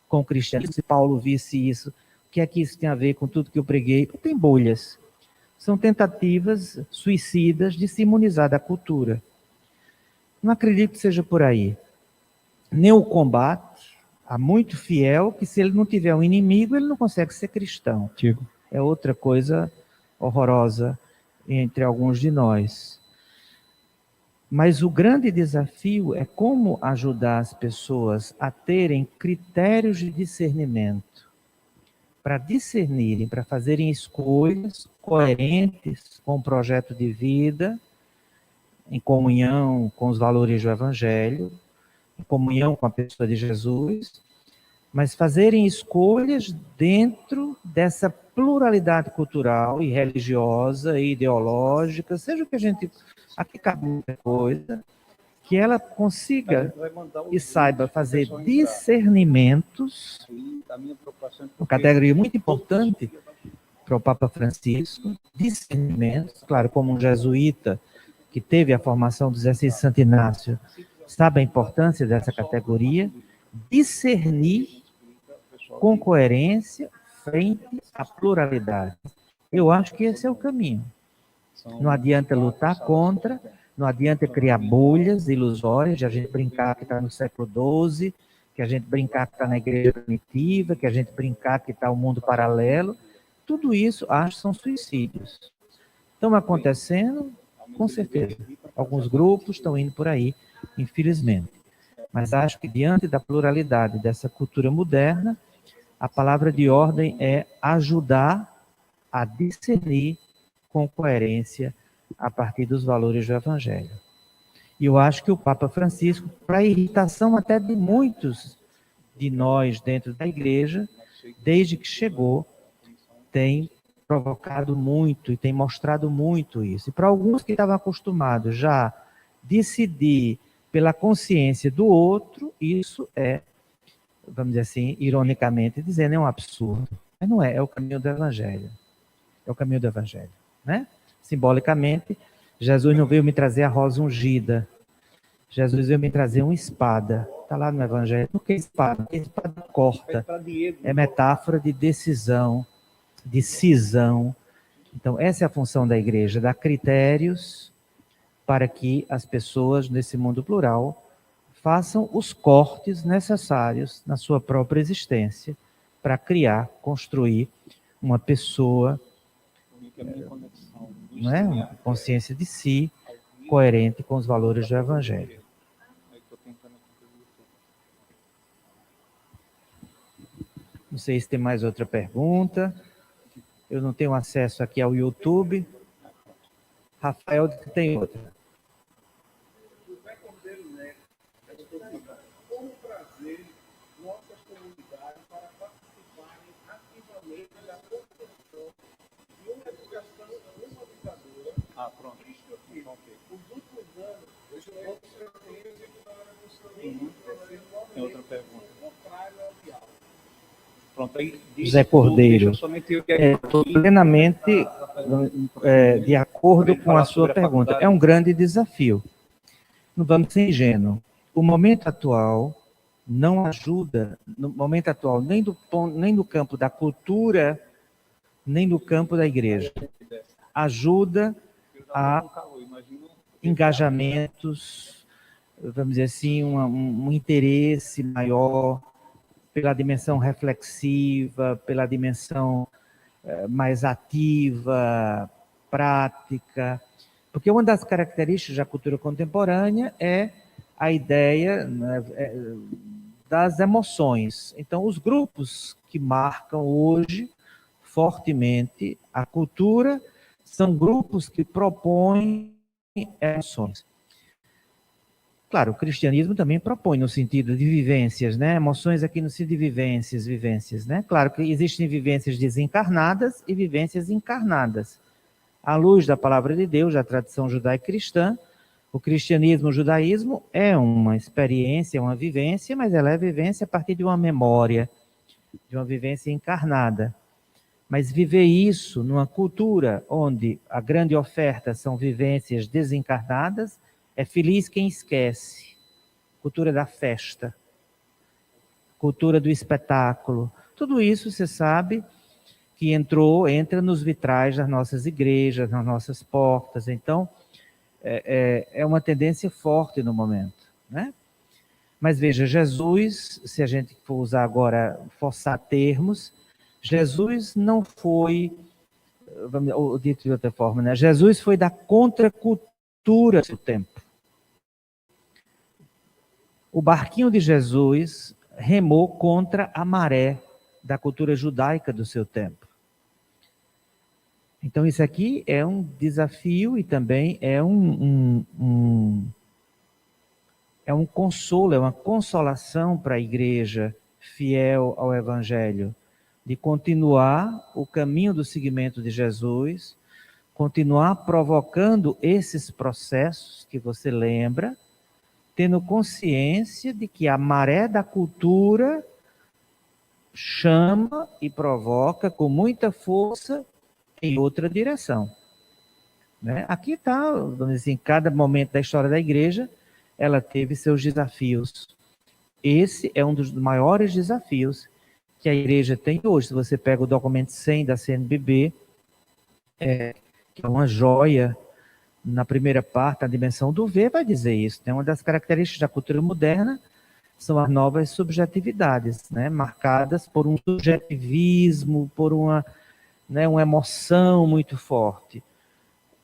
com o cristianismo. Se Paulo visse isso, o que é que isso tem a ver com tudo que eu preguei? Tem bolhas. São tentativas suicidas de se imunizar da cultura. Não acredito que seja por aí. Nem o combate, há muito fiel que se ele não tiver um inimigo, ele não consegue ser cristão. É outra coisa horrorosa entre alguns de nós. Mas o grande desafio é como ajudar as pessoas a terem critérios de discernimento, para discernirem, para fazerem escolhas coerentes com o projeto de vida, em comunhão com os valores do Evangelho, em comunhão com a pessoa de Jesus, mas fazerem escolhas dentro dessa pluralidade cultural e religiosa e ideológica, seja o que a gente... Aqui cabe muita coisa, que ela consiga e saiba fazer discernimentos, uma categoria muito importante para o Papa Francisco, discernimentos, claro, como um jesuíta que teve a formação do exercício de Santo Inácio, sabe a importância dessa categoria, discernir com coerência frente à pluralidade. Eu acho que esse é o caminho. Não adianta lutar contra, não adianta criar bolhas ilusórias, de a gente brincar que está no século XII, que a gente brincar que está na igreja primitiva, que a gente brincar que está o mundo paralelo. Tudo isso, acho, são suicídios. Estão acontecendo, com certeza. Alguns grupos estão indo por aí, infelizmente. Mas acho que diante da pluralidade dessa cultura moderna, a palavra de ordem é ajudar a discernir com coerência a partir dos valores do Evangelho. E eu acho que o Papa Francisco, para irritação até de muitos de nós dentro da igreja, desde que chegou, tem provocado muito e tem mostrado muito isso. E para alguns que estavam acostumados já a decidir pela consciência do outro, isso é, vamos dizer assim, ironicamente dizendo, é um absurdo. Mas não é, é o caminho do Evangelho. É o caminho do Evangelho. Né? Simbolicamente, Jesus não veio me trazer a rosa ungida. Jesus veio me trazer uma espada. Está lá no Evangelho. O que é espada? A espada corta. É metáfora de decisão, de cisão. Então, essa é a função da igreja, dar critérios para que as pessoas, nesse mundo plural, façam os cortes necessários na sua própria existência para criar, construir uma pessoa, não é? Uma consciência de si, coerente com os valores do Evangelho. Não sei se tem mais outra pergunta. Eu não tenho acesso aqui ao YouTube. Rafael tem outra. Como trazer nossas comunidades para participarem ativamente da construção de uma educação humanizadora. Pronto. Os últimos anos, tem outra pergunta. Pronto, aí José Cordeiro, estou plenamente de acordo com a sua pergunta. É um grande desafio. Não vamos ser ingênuos. O momento atual não ajuda, no momento atual, nem no campo da cultura, nem no campo da igreja. Ajuda a engajamentos, vamos dizer assim, um interesse maior pela dimensão reflexiva, pela dimensão mais ativa, prática. Porque uma das características da cultura contemporânea é a ideia, né, das emoções. Então, os grupos que marcam hoje fortemente a cultura são grupos que propõem emoções. Claro, o cristianismo também propõe no sentido de vivências, né? Emoções aqui no sentido de vivências, né? Claro que existem vivências desencarnadas e vivências encarnadas. À luz da palavra de Deus, da tradição judaico-cristã, O cristianismo, o judaísmo é uma experiência, uma vivência, mas ela é vivência a partir de uma memória, de uma vivência encarnada. Mas viver isso numa cultura onde a grande oferta são vivências desencarnadas, é feliz quem esquece. Cultura da festa, cultura do espetáculo. Tudo isso, você sabe, que entra nos vitrais das nossas igrejas, nas nossas portas. Então, é uma tendência forte no momento, né? Mas veja, Jesus, se a gente for usar agora, forçar termos, Jesus não foi, ou dito de outra forma, né? Jesus foi da contracultura do seu tempo. O barquinho de Jesus remou contra a maré da cultura judaica do seu tempo. Então, isso aqui é um desafio e também é um consolo, é uma consolação para a igreja fiel ao Evangelho, de continuar o caminho do seguimento de Jesus, continuar provocando esses processos que você lembra, tendo consciência de que a maré da cultura chama e provoca com muita força em outra direção. Né? Aqui está, vamos dizer assim, cada momento da história da igreja, ela teve seus desafios. Esse é um dos maiores desafios que a igreja tem hoje. Se você pega o documento 100 da CNBB, que é uma joia, na primeira parte, a dimensão do ver, vai dizer isso. Né? Uma das características da cultura moderna são as novas subjetividades, né? Marcadas por um subjetivismo, por uma emoção muito forte.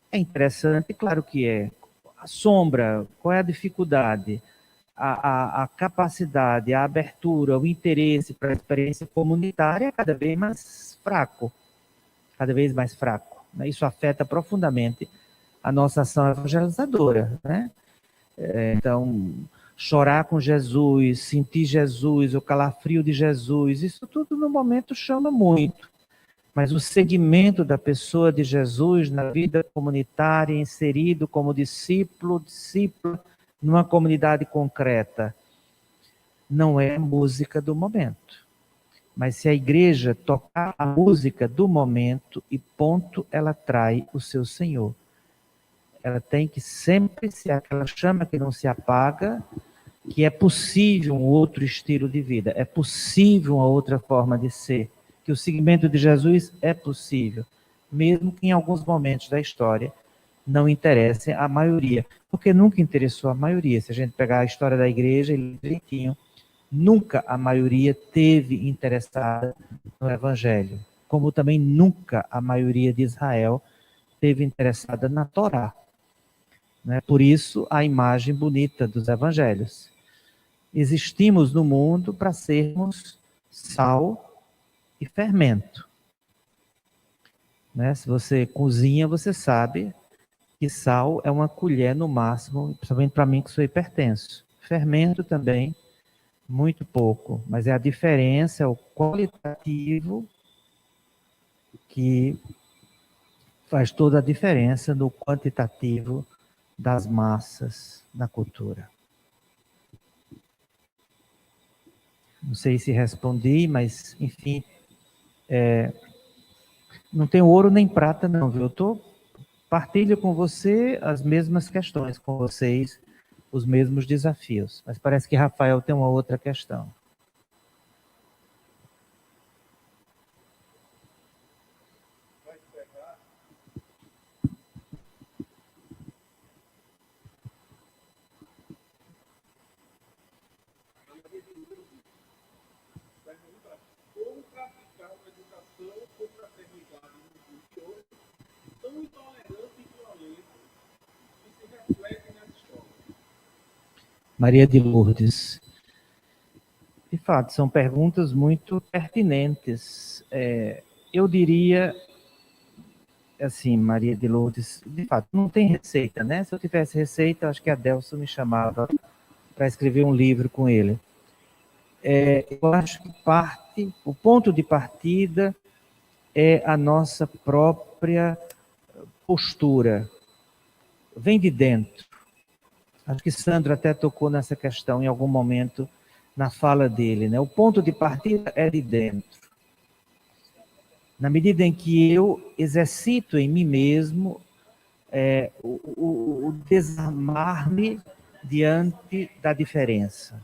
É interessante, claro que é. A sombra, qual é a dificuldade? A capacidade, a abertura, o interesse para a experiência comunitária é cada vez mais fraco. Cada vez mais fraco. Né? Isso afeta profundamente a nossa ação evangelizadora. Né? Então, chorar com Jesus, sentir Jesus, o calafrio de Jesus, isso tudo no momento chama muito. Mas o segmento da pessoa de Jesus na vida comunitária, inserido como discípulo, discípula, numa comunidade concreta, não é música do momento. Mas se a igreja tocar a música do momento e ponto, ela trai o seu Senhor. Ela tem que sempre ser aquela chama que não se apaga, que é possível um outro estilo de vida, é possível uma outra forma de ser, que o seguimento de Jesus é possível, mesmo que em alguns momentos da história não interesse a maioria, porque nunca interessou a maioria. Se a gente pegar a história da igreja, direitinho, nunca a maioria teve interessada no Evangelho, como também nunca a maioria de Israel teve interessada na Torá. Né? Por isso, a imagem bonita dos Evangelhos. Existimos no mundo para sermos sal e fermento. Né? Se você cozinha, você sabe que sal é uma colher no máximo, principalmente para mim que sou hipertenso. Fermento também, muito pouco, mas é a diferença, é o qualitativo que faz toda a diferença no quantitativo das massas na cultura. Não sei se respondi, mas, enfim, não tem ouro nem prata não, viu? Eu partilho com você as mesmas questões, com vocês, os mesmos desafios. Mas parece que Rafael tem uma outra questão. Como praticar uma educação com fraternidade no mundo de hoje, tão intolerante e violento, que se reflete nas escolas? Maria de Lourdes. De fato, são perguntas muito pertinentes. Eu diria, assim, Maria de Lourdes, de fato, não tem receita, né? Se eu tivesse receita, acho que a Delso me chamava para escrever um livro com ele. Eu acho que o ponto de partida é a nossa própria postura. Vem de dentro. Acho que Sandro até tocou nessa questão em algum momento na fala dele, né? O ponto de partida é de dentro. Na medida em que eu exercito em mim mesmo o desarmar-me diante da diferença,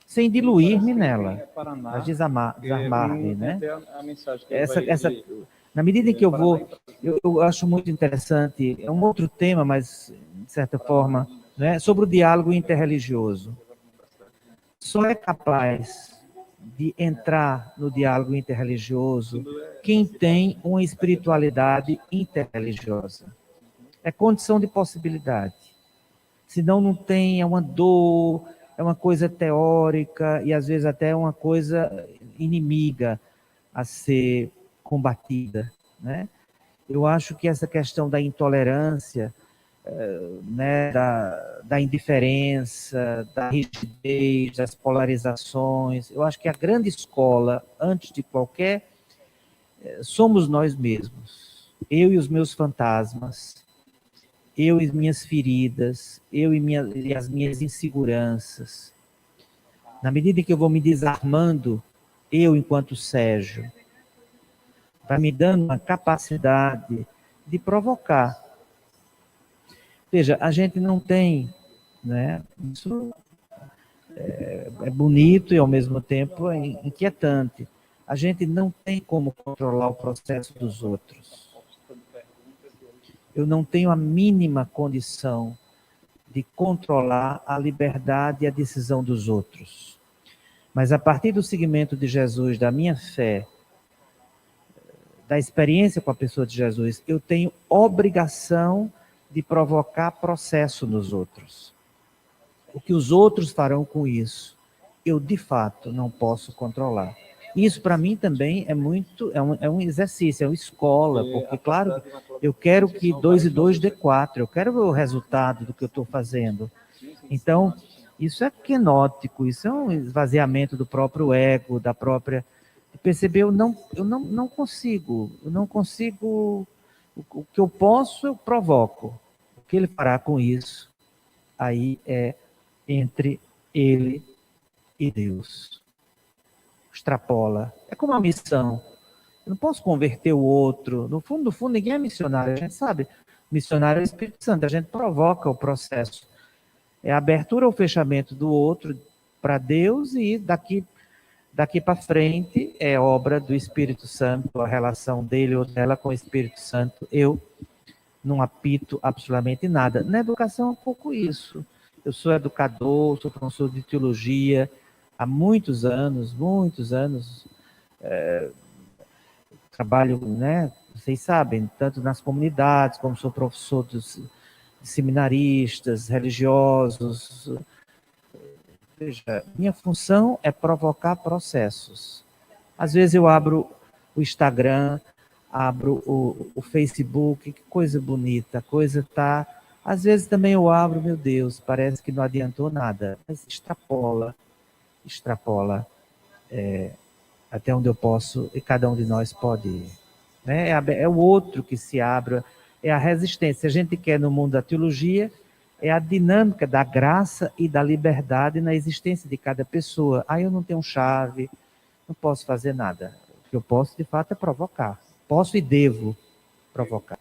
sem diluir-me nela, mas desarmar-me, né? A mensagem que ele na medida em que eu vou, eu acho muito interessante, é um outro tema, mas de certa forma, né, sobre o diálogo interreligioso. Só é capaz de entrar no diálogo interreligioso quem tem uma espiritualidade interreligiosa. É condição de possibilidade. Senão não tem, é uma dor, é uma coisa teórica e às vezes até uma coisa inimiga a ser combatida, né? Eu acho que essa questão da intolerância, né, da indiferença, da rigidez, das polarizações, eu acho que a grande escola, antes de qualquer, somos nós mesmos. Eu e os meus fantasmas, eu e minhas feridas, eu e as minhas inseguranças. Na medida em que eu vou me desarmando, eu enquanto Sérgio, vai me dando uma capacidade de provocar. Veja, a gente não tem, né? Isso é bonito e ao mesmo tempo é inquietante. A gente não tem como controlar o processo dos outros. Eu não tenho a mínima condição de controlar a liberdade e a decisão dos outros. Mas a partir do seguimento de Jesus, da minha fé, da experiência com a pessoa de Jesus, eu tenho obrigação de provocar processo nos outros. O que os outros farão com isso, eu de fato não posso controlar. Isso para mim também é um exercício, é uma escola, porque claro, eu quero que 2 e 2 dê 4, eu quero ver o resultado do que eu estou fazendo. Então, isso é quenótico, isso é um esvaziamento do próprio ego, da própria... Perceber, eu não consigo, o que eu posso, eu provoco. O que ele fará com isso, aí é entre ele e Deus. Extrapola. É como uma missão. Eu não posso converter o outro. No fundo, ninguém é missionário. A gente sabe, missionário é o Espírito Santo. A gente provoca o processo. É a abertura ou fechamento do outro para Deus e daqui para frente é obra do Espírito Santo, a relação dele ou dela com o Espírito Santo. Eu não apito absolutamente nada. Na educação é um pouco isso. Eu sou educador, sou professor de teologia há muitos anos, trabalho, né, vocês sabem, tanto nas comunidades, como sou professor de seminaristas, religiosos. Veja, minha função é provocar processos. Às vezes eu abro o Instagram, abro o Facebook, que coisa bonita, a coisa tá... Às vezes também eu abro, meu Deus, parece que não adiantou nada, mas extrapola até onde eu posso e cada um de nós pode ir. Né? É o outro que se abre, é a resistência. A gente quer no mundo da teologia, é a dinâmica da graça e da liberdade na existência de cada pessoa. Aí eu não tenho chave, não posso fazer nada. O que eu posso, de fato, é provocar. Posso e devo provocar.